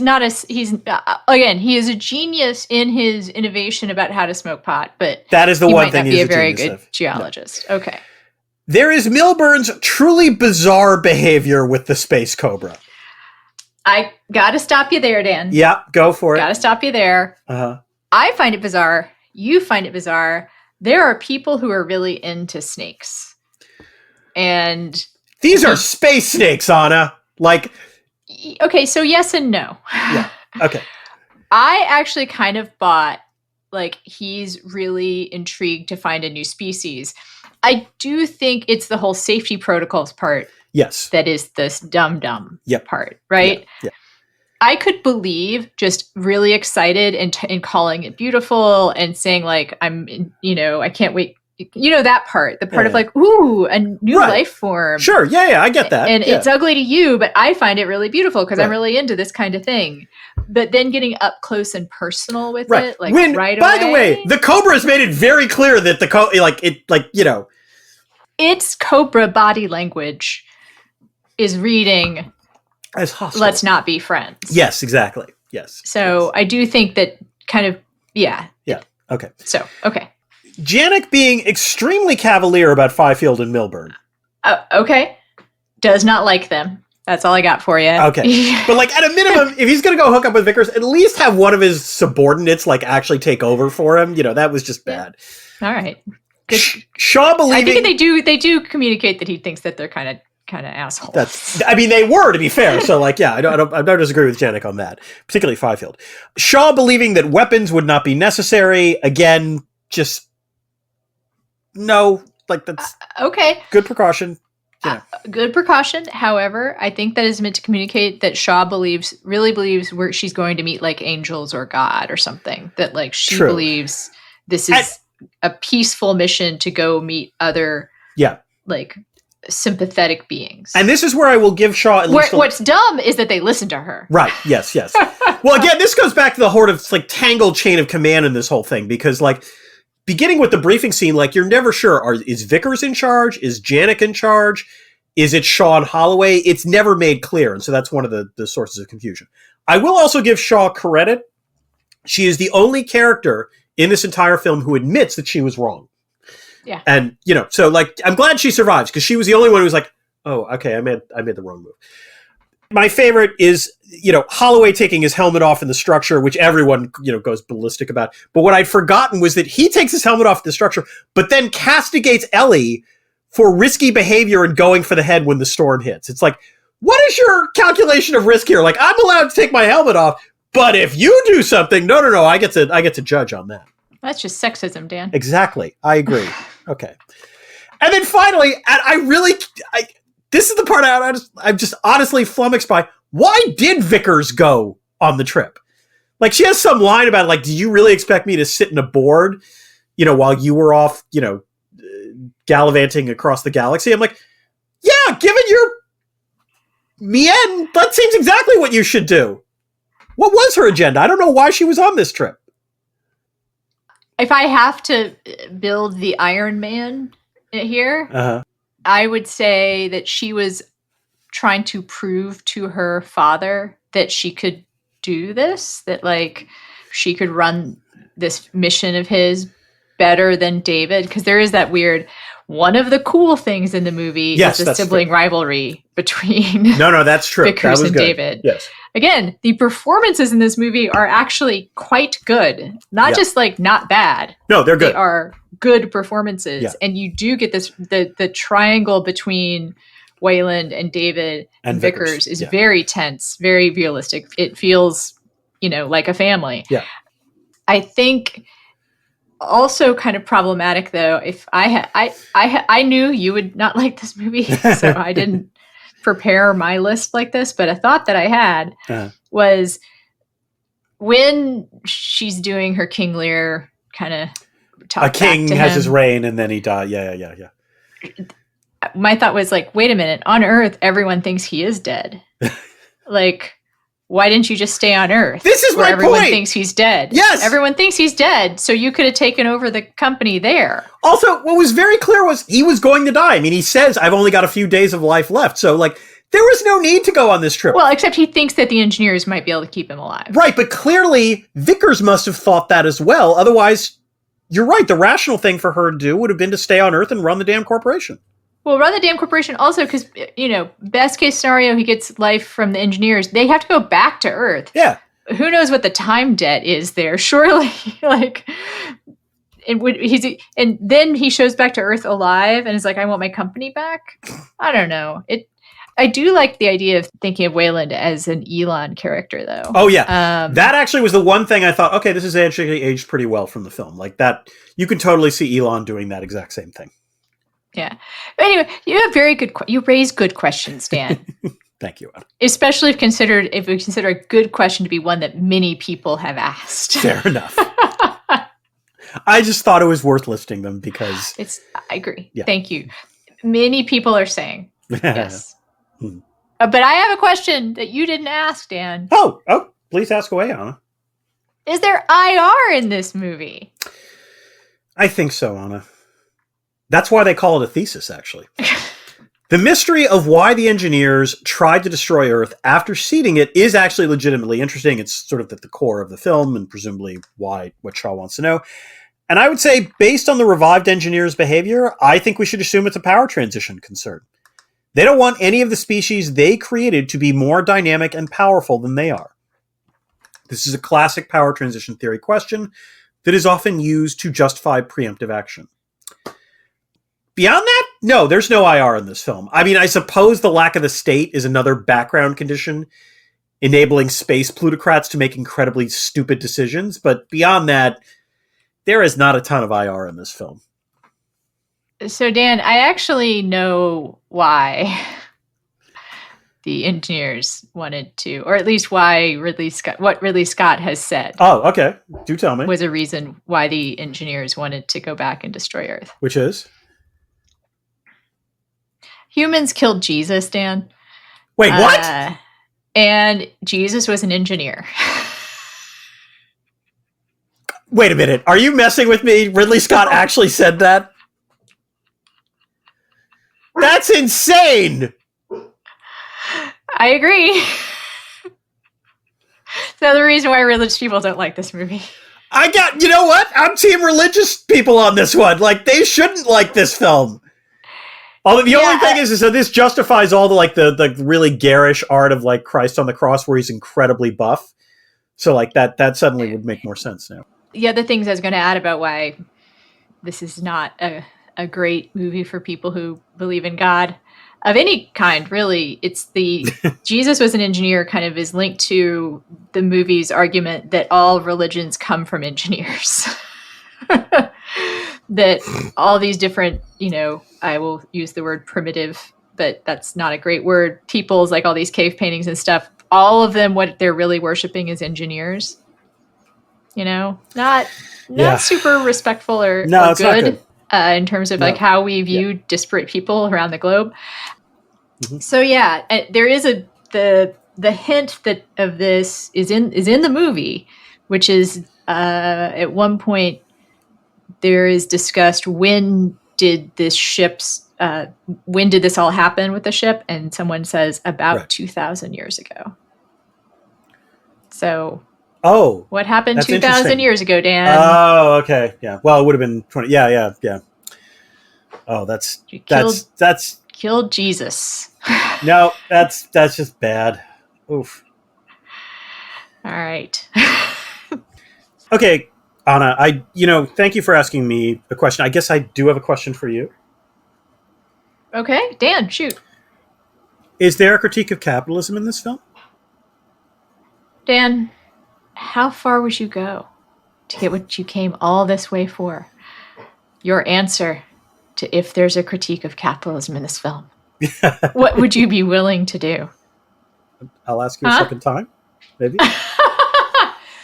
a genius in his innovation about how to smoke pot, but that is the one thing he's he's a very good geologist. No. Okay. There is Milburn's truly bizarre behavior with the space cobra. I got to stop you there, Dan. Yeah, go for it. Got to stop you there. Uh-huh. I find it bizarre. You find it bizarre. There are people who are really into snakes. And these are space snakes, Anna. Okay, so yes and no. Yeah. Okay. I actually kind of bought, he's really intrigued to find a new species. I do think it's the whole safety protocols part. Yes. That is this dumb part, right? Yeah. I could believe just really excited and calling it beautiful and saying I can't wait you know, that part, the part of Yeah. like, ooh, a new Right. life form. Sure. Yeah, I get that. And yeah. it's ugly to you, but I find it really beautiful because I'm Right. really into this kind of thing. But then getting up close and personal with Right. it, like When, right by away. the way, the Cobra has made it very clear that Its Cobra body language is reading, as hostile. let's not be friends. Yes, exactly. Yes. So yes. I do think that kind of, yeah. Yeah. Okay. So, okay. Janek being extremely cavalier about Fifield and Milburn. Okay. Does not like them. That's all I got for you. Okay. But like at a minimum, if he's going to go hook up with Vickers, at least have one of his subordinates like actually take over for him. You know, that was just bad. All right. Good. Shaw believing... I think they do communicate that he thinks that they're kind of assholes. They were, to be fair. So like, yeah, I don't disagree with Janek on that, particularly Fifield. Shaw believing that weapons would not be necessary. Again, just no, like that's okay. Good precaution. Good precaution. However, I think that is meant to communicate that Shaw really believes she's going to meet like angels or God or something. That like she believes this is a peaceful mission to go meet other like sympathetic beings. And this is where I will give Shaw at least... What's dumb is that they listen to her. Right, yes. Well, again, this goes back to the horde of like tangled chain of command in this whole thing, because like beginning with the briefing scene, like you're never sure, is Vickers in charge? Is Janek in charge? Is it Shaw and Holloway? It's never made clear, and so that's one of the sources of confusion. I will also give Shaw credit. She is the only character in this entire film who admits that she was wrong. Yeah. And, you know, so like, I'm glad she survives because she was the only one who was like, oh, okay, I made the wrong move. My favorite is, you know, Holloway taking his helmet off in the structure, which everyone, you know, goes ballistic about. But what I'd forgotten was that he takes his helmet off the structure, but then castigates Ellie for risky behavior and going for the head when the storm hits. It's like, what is your calculation of risk here? Like, I'm allowed to take my helmet off, but if you do something, no, I get to judge on that. That's just sexism, Dan. Exactly. I agree. Okay. And then finally, this is the part I'm just honestly flummoxed by. Why did Vickers go on the trip? Like, she has some line about, like, do you really expect me to sit in a board, you know, while you were off, you know, gallivanting across the galaxy? I'm like, yeah, given your mien, that seems exactly what you should do. What was her agenda? I don't know why she was on this trip. If I have to build the Iron Man here, I would say that she was trying to prove to her father that she could do this, that like she could run this mission of his better than David. Because there is that weird, one of the cool things in the movie is the sibling rivalry between that's true. Vickers and David. Yes. Again, the performances in this movie are actually quite good. Not just like not bad. No, they're good. They are good performances. Yeah. And you do get this, the triangle between Wayland and David and Vickers is very tense, very realistic. It feels, you know, like a family. Yeah. I think also kind of problematic though, if I knew you would not like this movie, so I didn't prepare my list like this, but a thought that I had was when she's doing her King Lear kind of talk. A king has his reign and then he died. Yeah. My thought was like, wait a minute, on Earth, everyone thinks he is dead. Like, why didn't you just stay on Earth? This is where my everyone point. Thinks he's dead. Yes. Everyone thinks he's dead, so you could have taken over the company there. Also, what was very clear was he was going to die. I mean, he says, I've only got a few days of life left. So, like, there was no need to go on this trip. Well, except he thinks that the engineers might be able to keep him alive. Right, but clearly Vickers must have thought that as well. Otherwise, you're right. The rational thing for her to do would have been to stay on Earth and run the damn corporation. Well, run the damn corporation also because, you know, best case scenario, he gets life from the engineers. They have to go back to Earth. Yeah. Who knows what the time debt is there? Surely, like, and then he shows back to Earth alive and is like, I want my company back. I don't know. I do like the idea of thinking of Wayland as an Elon character, though. Oh, yeah. That actually was the one thing I thought, okay, this is actually aged pretty well from the film. Like that, you can totally see Elon doing that exact same thing. Yeah. Anyway, you have you raise good questions, Dan. Thank you. Especially if we consider a good question to be one that many people have asked. Fair enough. I just thought it was worth listing them because I agree. Yeah. Thank you. Many people are saying yes. Hmm. But I have a question that you didn't ask, Dan. Oh, please ask away, Anna. Is there IR in this movie? I think so, Anna. That's why they call it a thesis, actually. The mystery of why the engineers tried to destroy Earth after seeding it is actually legitimately interesting. It's sort of at the core of the film and presumably what Shaw wants to know. And I would say, based on the revived engineers' behavior, I think we should assume it's a power transition concern. They don't want any of the species they created to be more dynamic and powerful than they are. This is a classic power transition theory question that is often used to justify preemptive action. Beyond that, no, there's no IR in this film. I mean, I suppose the lack of the state is another background condition enabling space plutocrats to make incredibly stupid decisions, but beyond that, there is not a ton of IR in this film. So, Dan, I actually know why the engineers wanted to, or at least why what Ridley Scott has said. Oh, okay. Do tell me. Was a reason why the engineers wanted to go back and destroy Earth. Which is? Humans killed Jesus, Dan. Wait, what? And Jesus was an engineer. Wait a minute. Are you messing with me? Ridley Scott actually said that? That's insane! I agree. It's another reason why religious people don't like this movie. You know what? I'm team religious people on this one. Like, they shouldn't like this film. Although the only thing is that this justifies all the really garish art of like Christ on the cross where he's incredibly buff. So like that suddenly would make more sense now. The other things I was going to add about why this is not a great movie for people who believe in God of any kind, really. It's the Jesus was an engineer kind of is linked to the movie's argument that all religions come from engineers. That all these different, I will use the word primitive, but that's not a great word. Peoples, like all these cave paintings and stuff, all of them, what they're really worshiping is engineers. Not super respectful or good, in terms of like how we view disparate people around the globe. Mm-hmm. So there is the hint that of this is in the movie, which is at one point there is discussed when did this all happen with the ship, and someone says about 2,000 years ago. So what happened 2,000 years ago, Dan? Oh, okay. Yeah. Well, it would have been 20. Yeah. Oh, that's killed Jesus. No, that's just bad. Oof. All right. Okay, Anna, thank you for asking me a question. I guess I do have a question for you. Okay, Dan, shoot. Is there a critique of capitalism in this film? Dan, how far would you go to get what you came all this way for? Your answer to if there's a critique of capitalism in this film. What would you be willing to do? I'll ask you a second time, maybe.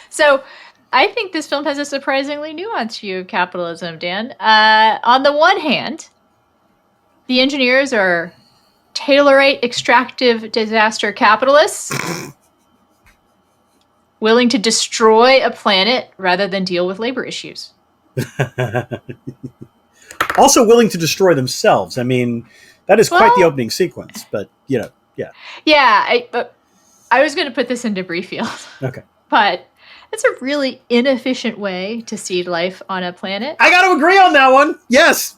So, I think this film has a surprisingly nuanced view of capitalism, Dan. On the one hand, the engineers are Taylorite extractive disaster capitalists willing to destroy a planet rather than deal with labor issues. Also willing to destroy themselves. I mean, that is quite the opening sequence, but, yeah. Yeah, I was going to put this into brief field. Okay. But it's a really inefficient way to seed life on a planet. I got to agree on that one. Yes.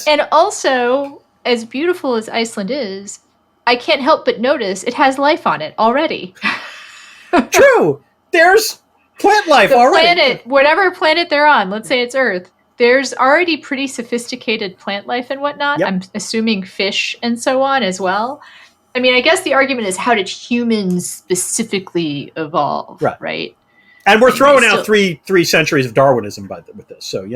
And also, as beautiful as Iceland is, I can't help but notice it has life on it already. True. There's plant life already. Planet, whatever planet they're on, let's say it's Earth, there's already pretty sophisticated plant life and whatnot. Yep. I'm assuming fish and so on as well. I mean, I guess the argument is how did humans specifically evolve, right? And we're throwing out three centuries of Darwinism with this, so,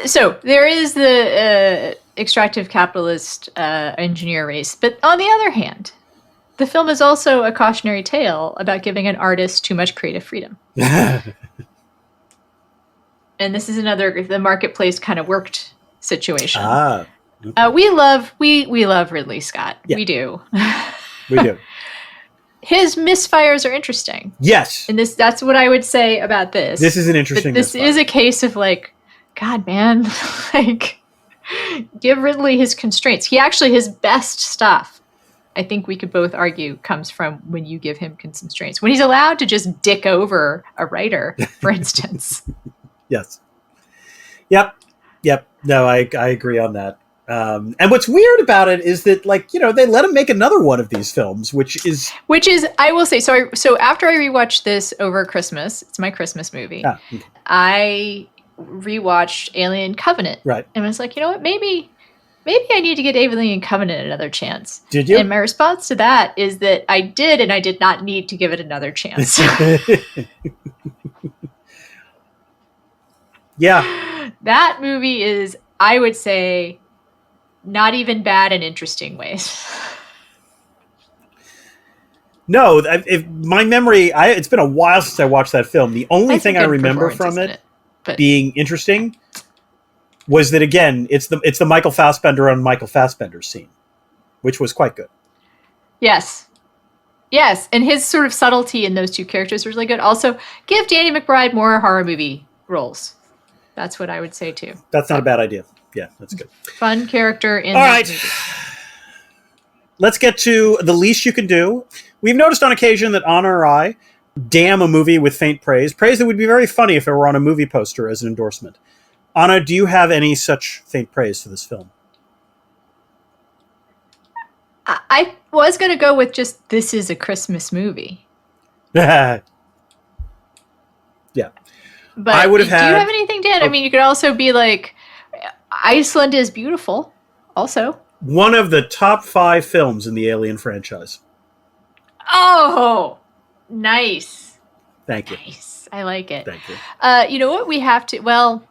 So there is the extractive capitalist engineer race. But on the other hand, the film is also a cautionary tale about giving an artist too much creative freedom. and this is another the marketplace kind of worked situation. Okay. We love Ridley Scott. Yeah. We do. We do. His misfires are interesting. Yes. And that's what I would say about this. This is an interesting This misfire. is a case of like, God, man, like, give Ridley his constraints. His best stuff, I think we could both argue, comes from when you give him constraints. When he's allowed to just dick over a writer, for instance. Yes. Yep. No, I agree on that. And what's weird about it is that, like, you know, they let him make another one of these films, which is I will say, so after I rewatched this over Christmas, it's my Christmas movie. Okay. I rewatched Alien Covenant. Right. And I was like, you know what, maybe I need to get Alien Covenant another chance. Did you? And my response to that is that I did, and I did not need to give it another chance. Yeah. That movie is, I would say, not even bad in interesting ways. No, if my memory, it's been a while since I watched that film. The only thing I remember from it being interesting was that, again, it's the Michael Fassbender on Michael Fassbender scene, which was quite good. Yes, and his sort of subtlety in those two characters was really good. Also, give Danny McBride more horror movie roles. That's what I would say too. That's not a bad idea. Yeah, that's good. Fun character in All that right. movie. Let's get to the least you can do. We've noticed on occasion that Anna or I damn a movie with faint praise that would be very funny if it were on a movie poster as an endorsement. Anna, do you have any such faint praise for this film? I was going to go with just, this is a Christmas movie. Yeah. But I would have do you have anything, Dan? I mean, you could also be like, Iceland is beautiful, also. One of the top 5 films in the Alien franchise. Oh, nice. Thank you. Nice. I like it. Thank you. You know what we have to... Well,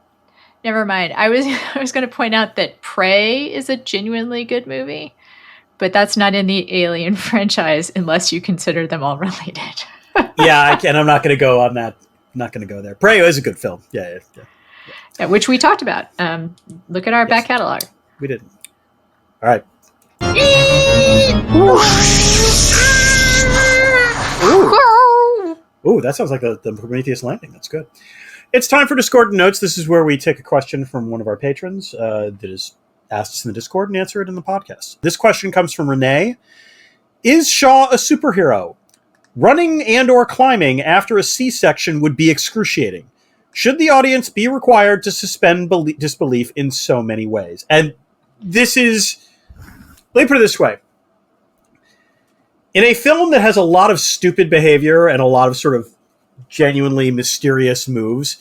never mind. I was going to point out that Prey is a genuinely good movie, but that's not in the Alien franchise unless you consider them all related. Yeah, I'm not going to go on that. I'm not going to go there. Prey is a good film. Yeah. Which we talked about. Look at our back catalog. We didn't. All right. Ooh, that sounds like the Prometheus landing. That's good. It's time for Discordant Notes. This is where we take a question from one of our patrons that is asked us in the Discord and answer it in the podcast. This question comes from Renee. Is Shaw a superhero? Running and or climbing after a C-section would be excruciating. Should the audience be required to suspend disbelief in so many ways? And this is... Let me put it this way. In a film that has a lot of stupid behavior and a lot of sort of genuinely mysterious moves,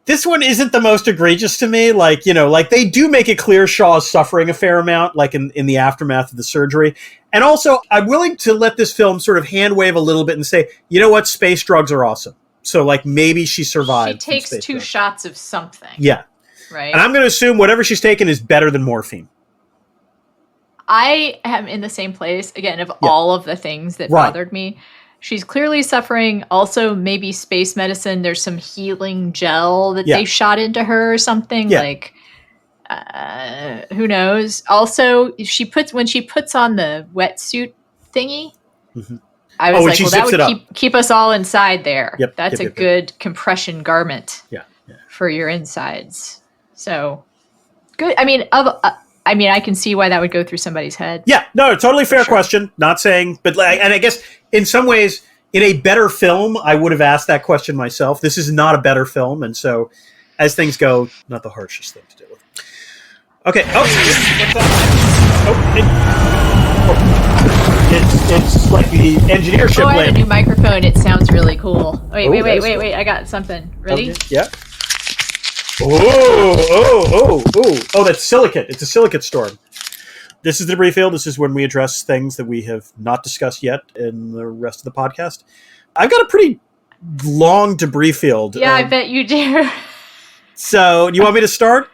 this one isn't the most egregious to me. Like, you know, like they do make it clear Shaw is suffering a fair amount, like in the aftermath of the surgery. And also, I'm willing to let this film sort of hand wave a little bit and say, you know what, space drugs are awesome. So, like, maybe she survived. She takes 2 shots of something. Yeah. Right. And I'm going to assume whatever she's taken is better than morphine. I am in the same place, again, of all of the things that bothered me. She's clearly suffering. Also, maybe space medicine. There's some healing gel that they shot into her or something. Yeah. Like, who knows? Also, when she puts on the wetsuit thingy, I was like, well, that would keep us all inside there. Yep. That's a good compression garment Yeah. for your insides. So, good. I mean, I can see why that would go through somebody's head. Yeah, no, totally fair question. Not saying, but and I guess in some ways, in a better film, I would have asked that question myself. This is not a better film, and so as things go, not the harshest thing to deal with. Okay. It's like the engineer ship. I have a new microphone. It sounds really cool. Wait! I got something. Ready? Okay. Yeah. Oh, that's silicate. It's a silicate storm. This is the debris field. This is when we address things that we have not discussed yet in the rest of the podcast. I've got a pretty long debris field. Yeah, I bet you do. So, you want me to start?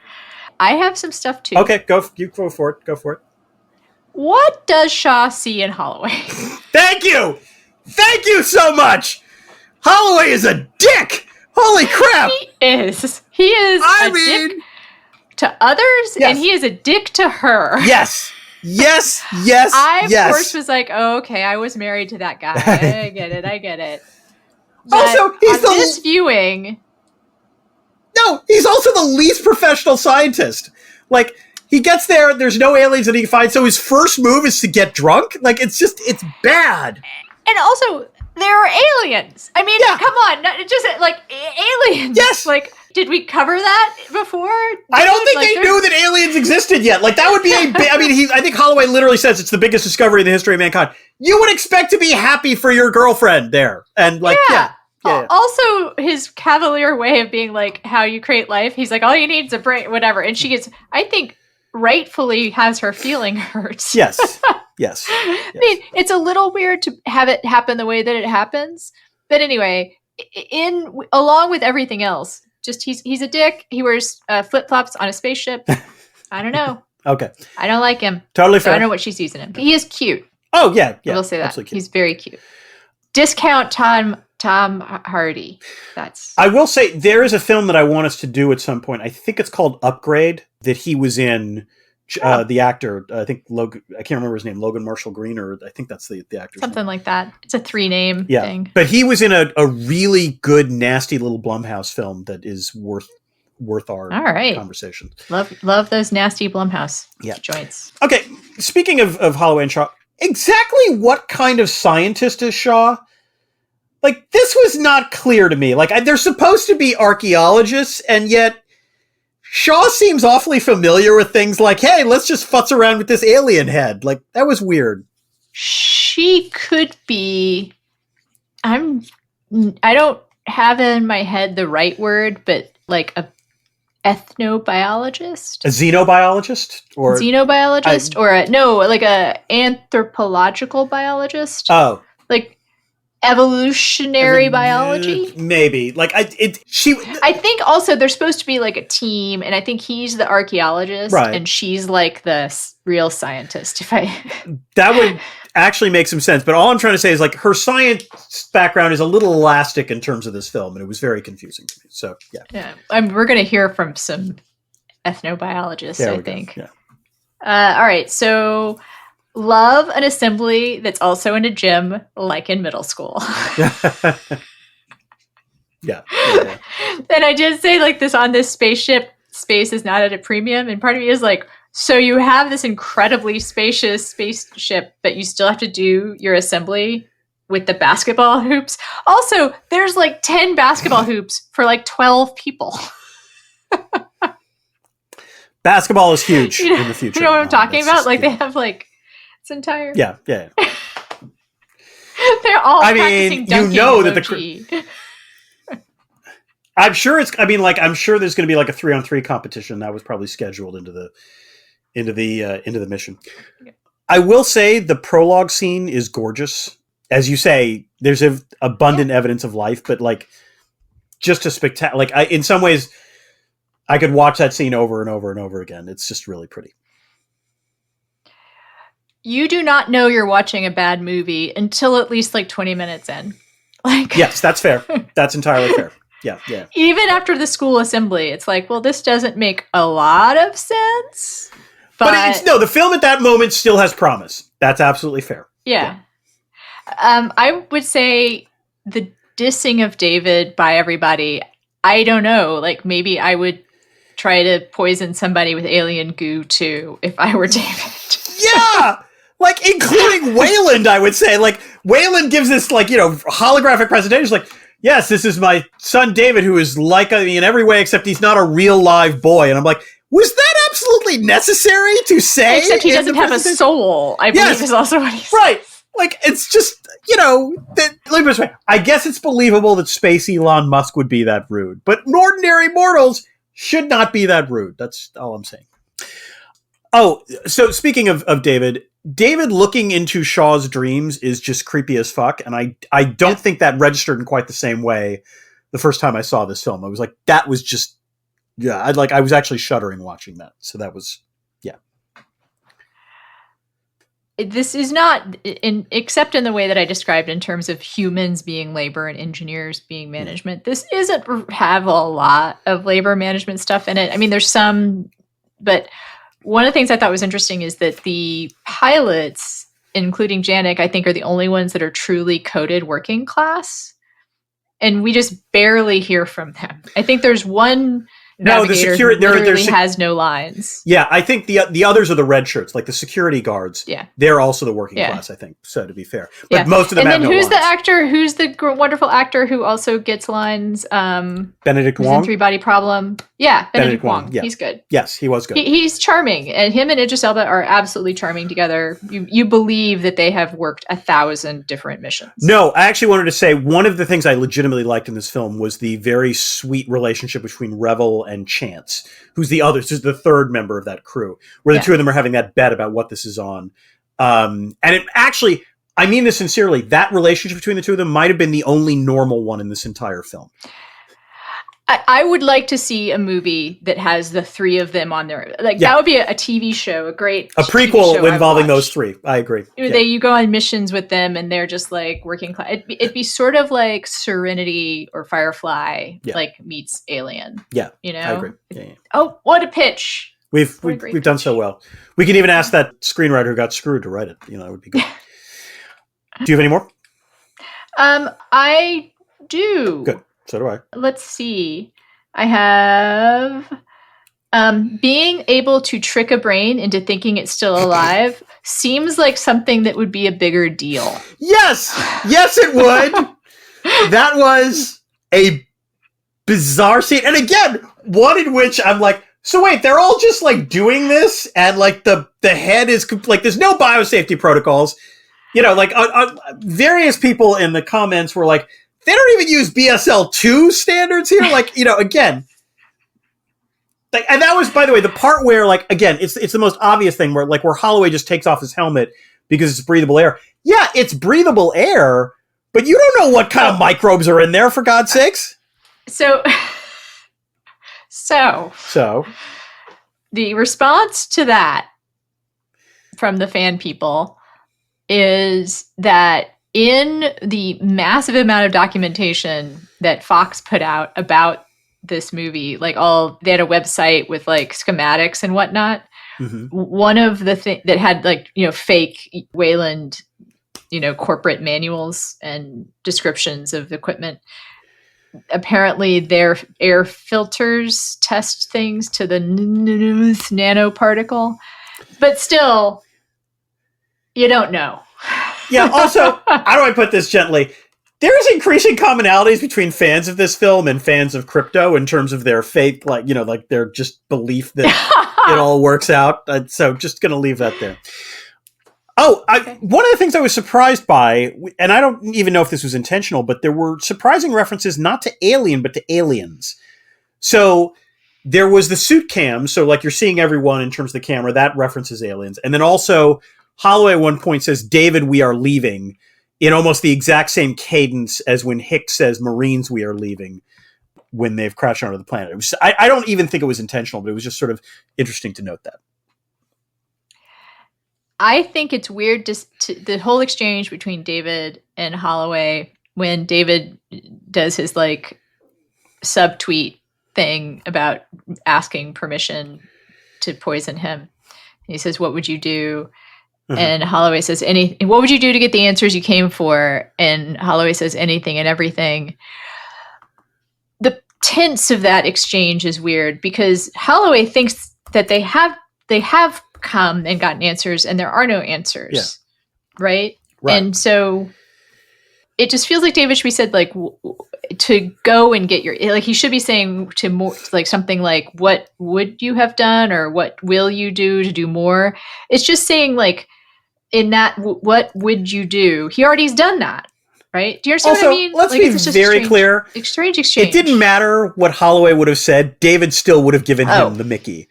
I have some stuff too. Okay, go for it. Go for it. What does Shaw see in Holloway? Thank you! Thank you so much! Holloway is a dick! Holy crap! He is. He is dick to others, and he is a dick to her. Yes. I, of course, was like, oh, okay, I was married to that guy. I get it. But also, he's this viewing... No, he's also the least professional scientist. Like, he gets there, there's no aliens that he can find, so his first move is to get drunk? Like, it's bad. And also, there are aliens. I mean, come on, just, like, aliens. Yes! Like, did we cover that before? I don't think they knew that aliens existed yet. Like, that would be I think Holloway literally says it's the biggest discovery in the history of mankind. You would expect to be happy for your girlfriend there. And, like, yeah. Also, his cavalier way of being like, how you create life, he's like, all you need is a brain, whatever. And she gets, I think, rightfully has her feeling hurt. Yes. I mean, it's a little weird to have it happen the way that it happens. But anyway, along with everything else, just he's a dick. He wears flip-flops on a spaceship. I don't know. Okay. I don't like him. Totally fair. I don't know what she's using him. He is cute. Oh, yeah. I will say that. He's very cute. Discount Tom Hardy. I will say there is a film that I want us to do at some point. I think it's called Upgrade, that he was in. The actor, I think Logan. I can't remember his name. Logan Marshall Green, or I think that's the actor. Something like that. It's a 3-name thing. But he was in a really good, nasty little Blumhouse film that is worth our conversation. Love those nasty Blumhouse joints. Okay, speaking of Holloway and Shaw, exactly what kind of scientist is Shaw? Like, this was not clear to me. Like, they're supposed to be archaeologists, and yet Shaw seems awfully familiar with things like, hey, let's just futz around with this alien head. Like, that was weird. She could be... I don't have in my head the right word, but like a ethnobiologist? A xenobiologist? Or xenobiologist? Like a anthropological biologist? Oh. Like... evolutionary biology, maybe. Like I think also they're supposed to be like a team, and I think he's the archaeologist, and she's like the real scientist. That would actually make some sense. But all I'm trying to say is, like, her science background is a little elastic in terms of this film, and it was very confusing to me. So yeah. We're going to hear from some ethnobiologists, I think. Yeah. All right, so. Love an assembly that's also in a gym, like in middle school. Yeah. And I did say, like, this on this spaceship, space is not at a premium. And part of me is like, so you have this incredibly spacious spaceship, but you still have to do your assembly with the basketball hoops. Also, there's like 10 basketball hoops for like 12 people. Basketball is huge in the future. You know what I'm talking about? Like, they have like... It's entire. Yeah. They're all practicing dunking emoji. I'm sure I'm sure there's going to be like a 3-on-3 competition that was probably scheduled into the mission. I will say the prologue scene is gorgeous. As you say, there's abundant evidence of life, but like just a spectacular, like in some ways I could watch that scene over and over and over again. It's just really pretty. You do not know you're watching a bad movie until at least like 20 minutes in. Like, yes, that's fair. That's entirely fair. Yeah. Even after the school assembly, it's like, well, this doesn't make a lot of sense. But the film at that moment still has promise. That's absolutely fair. Yeah. I would say the dissing of David by everybody, I don't know. Like, maybe I would try to poison somebody with alien goo too if I were David. Yeah! Like, including Wayland, I would say. Like, Wayland gives this, like, holographic presentation. Like, yes, this is my son David, who is like me in every way, except he's not a real live boy. And I'm like, was that absolutely necessary to say? Except he doesn't have a soul, I believe is also what he's right. Like, it's just, let me put it this way. I guess it's believable that space Elon Musk would be that rude. But ordinary mortals should not be that rude. That's all I'm saying. Oh, so speaking of David looking into Shaw's dreams is just creepy as fuck, and I don't think that registered in quite the same way the first time I saw this film. I was like, that was just, I was actually shuddering watching that. So that was, this is not except in the way that I described in terms of humans being labor and engineers being management. This isn't have a lot of labor management stuff in it. I mean, there's some, but one of the things I thought was interesting is that the pilots, including Janik, I think are the only ones that are truly coded working class. And we just barely hear from them. I think there's one navigator who literally has no lines. Yeah, I think the others are the red shirts, like the security guards. Yeah, they're also the working class, I think. So to be fair, but most of them have no lines. And then who's the actor? Who's the wonderful actor who also gets lines? Benedict Wong in Three Body Problem. Yeah, Benedict Wong. Yeah. He's good. Yes, he was good. He's charming, and him and Idris Elba are absolutely charming together. You believe that they have worked 1,000 different missions. No, I actually wanted to say one of the things I legitimately liked in this film was the very sweet relationship between Revel and Chance, who's the third member of that crew, where the two of them are having that bet about what this is on. And it actually, I mean this sincerely, that relationship between the two of them might have been the only normal one in this entire film. I would like to see a movie that has the three of them on there. That would be a TV show, a prequel involving those three. I agree. You go on missions with them, and they're just like working class. It'd be sort of like Serenity or Firefly, like meets Alien. Yeah, you know, I agree. Yeah. Oh, what a pitch! We've done so well. We can even ask that screenwriter who got screwed to write it. You know, it would be good. Do you have any more? I do. Good. So do I. Let's see. I have being able to trick a brain into thinking it's still alive seems like something that would be a bigger deal. Yes! Yes, it would! That was a bizarre scene. And again, one in which I'm like, so wait, they're all just like doing this? And like the head is like, there's no biosafety protocols. You know, like various people in the comments were like, they don't even use BSL-2 standards here. Like, you know, again, like, and that was, by the way, the part where, like, again, it's the most obvious thing where Holloway just takes off his helmet because it's breathable air. Yeah, it's breathable air, but you don't know what kind of microbes are in there, for God's sakes. So the response to that from the fan people is that in the massive amount of documentation that Fox put out about this movie, like they had a website with like schematics and whatnot. Mm-hmm. One of the things that had like, you know, fake Wayland, you know, corporate manuals and descriptions of equipment. Apparently their air filters test things to the nanoparticle, but still you don't know. Yeah, also, how do I put this gently? There's increasing commonalities between fans of this film and fans of crypto in terms of their faith, like, you know, like their just belief that it all works out. So just going to leave that there. Oh, okay. One of the things I was surprised by, and I don't even know if this was intentional, but there were surprising references not to Alien, but to aliens. So there was the suit cam. So like you're seeing everyone in terms of the camera, that references aliens. And then also Holloway at one point says, David, we are leaving, in almost the exact same cadence as when Hicks says, Marines, we are leaving, when they've crashed onto the planet. It was, I don't even think it was intentional, but it was just sort of interesting to note that. I think it's weird the whole exchange between David and Holloway when David does his like subtweet thing about asking permission to poison him. He says, what would you do? Mm-hmm. And Holloway says, what would you do to get the answers you came for? And Holloway says, anything and everything. The tense of that exchange is weird because Holloway thinks that they have come and gotten answers and there are no answers. Yeah. Right? And so it just feels like David should be said like to go and get like he should be saying to more like something like what would you have done or what will you do to do more. It's just saying like in that what would you do? He already's done that, right? Do you understand also, what I mean? Let's be very clear. Strange exchange. It didn't matter what Holloway would have said. David still would have given him the Mickey.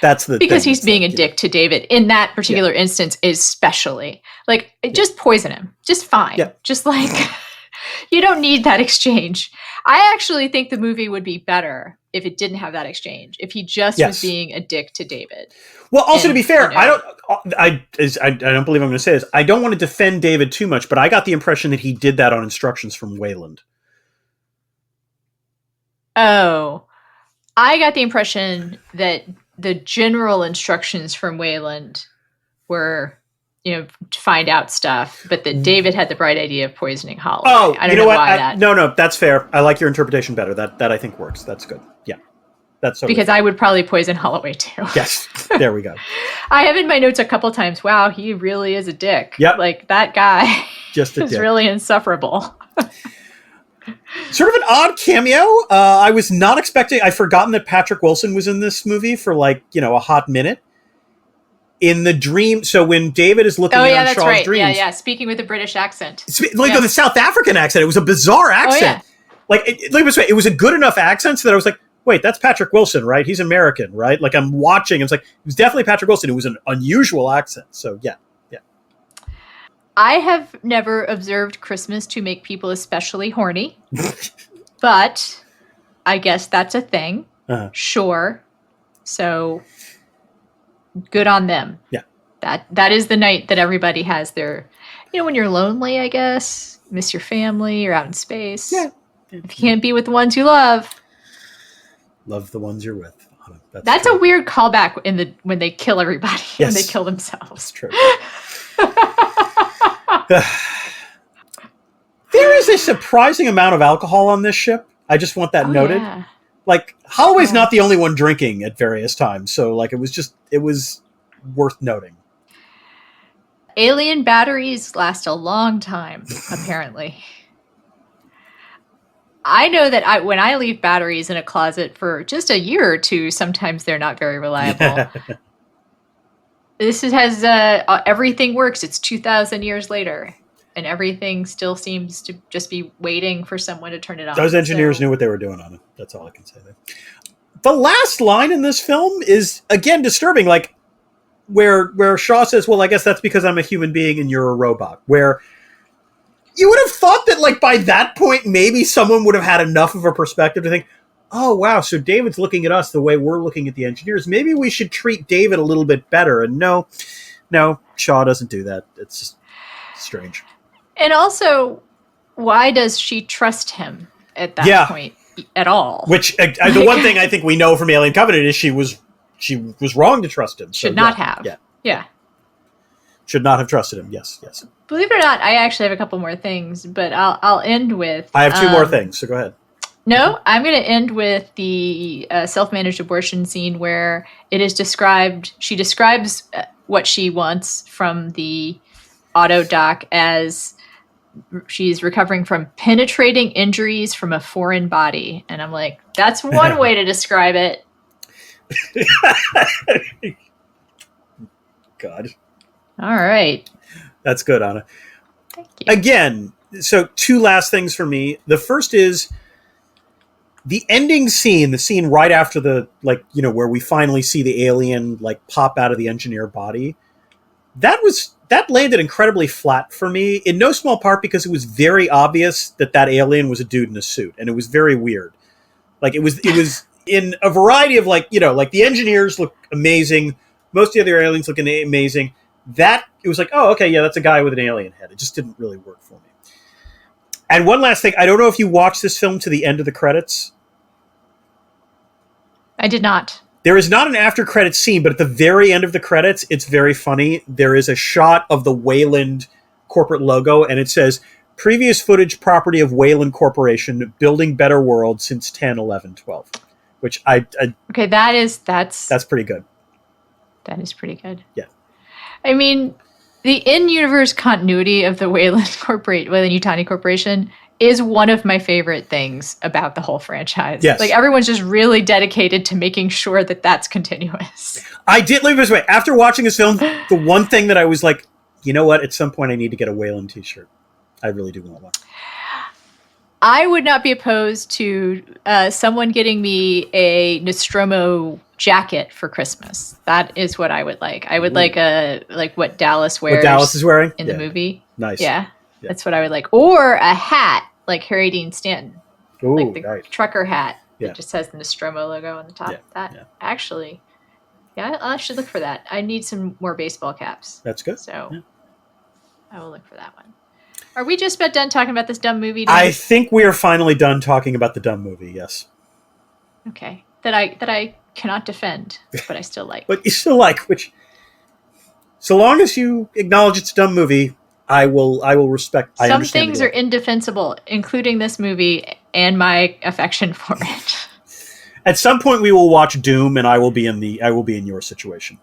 That's the because he's being a dick to David in that particular instance, especially like just poison him, just fine, just like you don't need that exchange. I actually think the movie would be better if it didn't have that exchange. If he just Yes. was being a dick to David. Well, also, to And, be fair, you know- I don't believe I'm going to say this. I don't want to defend David too much, but I got the impression that he did that on instructions from Wayland. Oh, I got the impression that the general instructions from Wayland were, to find out stuff, but that David had the bright idea of poisoning Holloway. Oh, I don't know why that. No, that's fair. I like your interpretation better. That I think works. That's good. Yeah. That's totally because fair. I would probably poison Holloway too. Yes. There we go. I have in my notes a couple times, wow, he really is a dick. Yep. Like that guy Just a is dick. really insufferable. Sort of an odd cameo. I was not expecting. I'd forgotten that Patrick Wilson was in this movie for a hot minute. In the dream, so when David is looking in on Charles' dreams, yeah, speaking with a British accent, the South African accent. It was a bizarre accent. It was a good enough accent so that I was like, wait, that's Patrick Wilson, right? He's American, right? Like I'm watching. It's like it was definitely Patrick Wilson. It was an unusual accent. So yeah. I have never observed Christmas to make people especially horny, but I guess that's a thing. Uh-huh. Sure. So good on them. Yeah. That is the night that everybody has their, when you're lonely, I guess, miss your family, you're out in space. Yeah. If you can't be with the ones you love. Love the ones you're with. That's a weird callback when they kill everybody, when they kill themselves. That's true. There is a surprising amount of alcohol on this ship. I just want that noted. Yeah. Like Holloway's not the only one drinking at various times, so like it was worth noting. Alien batteries last a long time, apparently. I know that when I leave batteries in a closet for just a year or two, sometimes they're not very reliable. Everything works. It's 2,000 years later, and everything still seems to just be waiting for someone to turn it on. Those engineers knew what they were doing on it. That's all I can say there. The last line in this film is, again, disturbing, like where Shaw says, well, I guess that's because I'm a human being and you're a robot, where you would have thought that, like, by that point, maybe someone would have had enough of a perspective to think, oh, wow, so David's looking at us the way we're looking at the engineers. Maybe we should treat David a little bit better. And no, Shaw doesn't do that. It's just strange. And also, why does she trust him at that point at all? Which, the one thing I think we know from Alien Covenant is she was wrong to trust him. Should not have. Yeah. Should not have trusted him. Yes. Believe it or not, I actually have a couple more things, but I'll end with... I have two more things, so go ahead. No, I'm going to end with the self-managed abortion scene where it is described... She describes what she wants from the auto doc as she's recovering from penetrating injuries from a foreign body. And I'm like, that's one way to describe it. God. All right. That's good, Anna. Thank you. Again, so two last things for me. The first is the ending scene, the scene right after where we finally see the alien pop out of the engineer body. That landed incredibly flat for me, in no small part because it was very obvious that alien was a dude in a suit, and it was very weird. Like it was in a variety of the engineers look amazing, most of the other aliens look amazing. That it was like, oh, okay, yeah, that's a guy with an alien head. It just didn't really work for me. And one last thing, I don't know if you watched this film to the end of the credits. I did not. There is not an after credits scene, but at the very end of the credits, it's very funny. There is a shot of the Wayland corporate logo, and it says, previous footage property of Wayland Corporation, building better world since 10, 11, 12. Which okay, that's pretty good. That is pretty good. Yeah. I mean, the in-universe continuity of the Wayland Yutani Corporation is one of my favorite things about the whole franchise. Yes. Like, everyone's just really dedicated to making sure that that's continuous. Let me put it this way. After watching this film, the one thing that I was like, you know what? At some point, I need to get a Wayland t-shirt. I really do want one. I would not be opposed to someone getting me a Nostromo jacket for Christmas. That is what I would like. I would like what Dallas wears. What Dallas is wearing in the movie. Nice. Yeah, that's what I would like. Or a hat like Harry Dean Stanton. Ooh, like the nice. trucker hat. Yeah. It just has the Nostromo logo on the top. Yeah. Actually, I should look for that. I need some more baseball caps. That's good. So I will look for that one. Are we just about done talking about this dumb movie? I think we are finally done talking about the dumb movie, yes. Okay. That I cannot defend, but I still like. But you still like, which, so long as you acknowledge it's a dumb movie, I will respect. Some things are indefensible, including this movie and my affection for it. At some point, we will watch Doom, and I will be in your situation.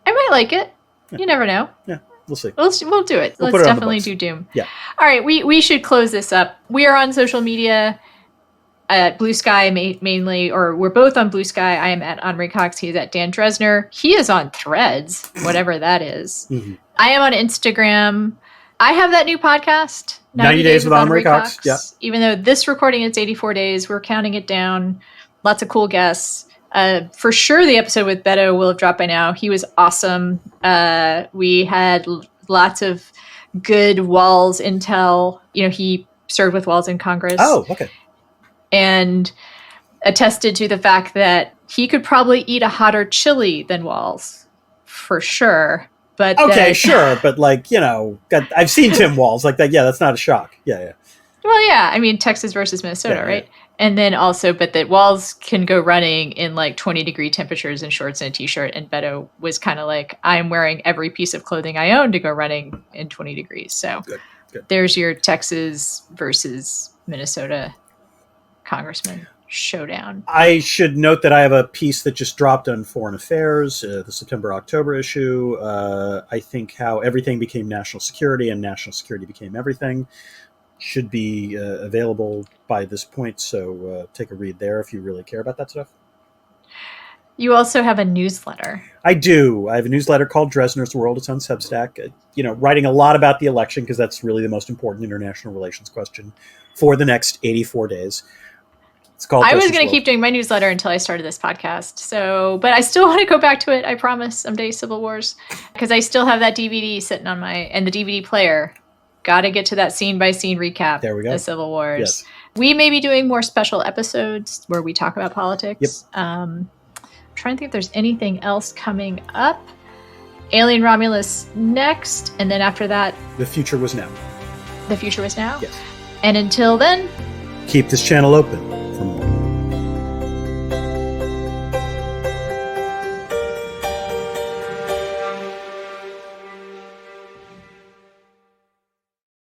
I might like it. Yeah. You never know. Yeah, we'll see. We'll do it. Let's definitely do Doom. Yeah. All right, we should close this up. We are on social media at Blue Sky mainly, or we're both on Blue Sky. I am at Henri Cox. He is at Dan Dresner. He is on Threads, whatever that is. Mm-hmm. I am on Instagram. I have that new podcast, 90 Days with Henri Cox. Yeah. Even though this recording is 84 days, we're counting it down. Lots of cool guests. For sure, the episode with Beto will have dropped by now. He was awesome. We had lots of good Walls intel. He served with Walls in Congress. Oh, okay. And attested to the fact that he could probably eat a hotter chili than Walls, for sure. But okay, sure, but I've seen Tim Walls like that. Yeah, that's not a shock. Yeah. Well, yeah, I mean Texas versus Minnesota, right? Yeah. And then also, but that Walls can go running in 20-degree temperatures in shorts and a t-shirt, and Beto was kind of like, I'm wearing every piece of clothing I own to go running in 20 degrees. So good. There's your Texas versus Minnesota congressman showdown. I should note that I have a piece that just dropped on Foreign Affairs, the September-October issue. I think how everything became national security and national security became everything. Should be available by this point, so take a read there if you really care about that stuff. You also have a newsletter. I do. I have a newsletter called Dresner's World. It's on Substack. Writing a lot about the election because that's really the most important international relations question for the next 84 days. I was going to keep doing my newsletter until I started this podcast. But I still want to go back to it. I promise someday, Civil Wars, because I still have that DVD sitting on and the DVD player. Got to get to that scene by scene recap. There we go. The Civil Wars. Yes. We may be doing more special episodes where we talk about politics. Yep. Trying to think if there's anything else coming up. Alien Romulus next, and then after that, The Future Was Now. The Future Was Now. Yes. And until then, keep this channel open.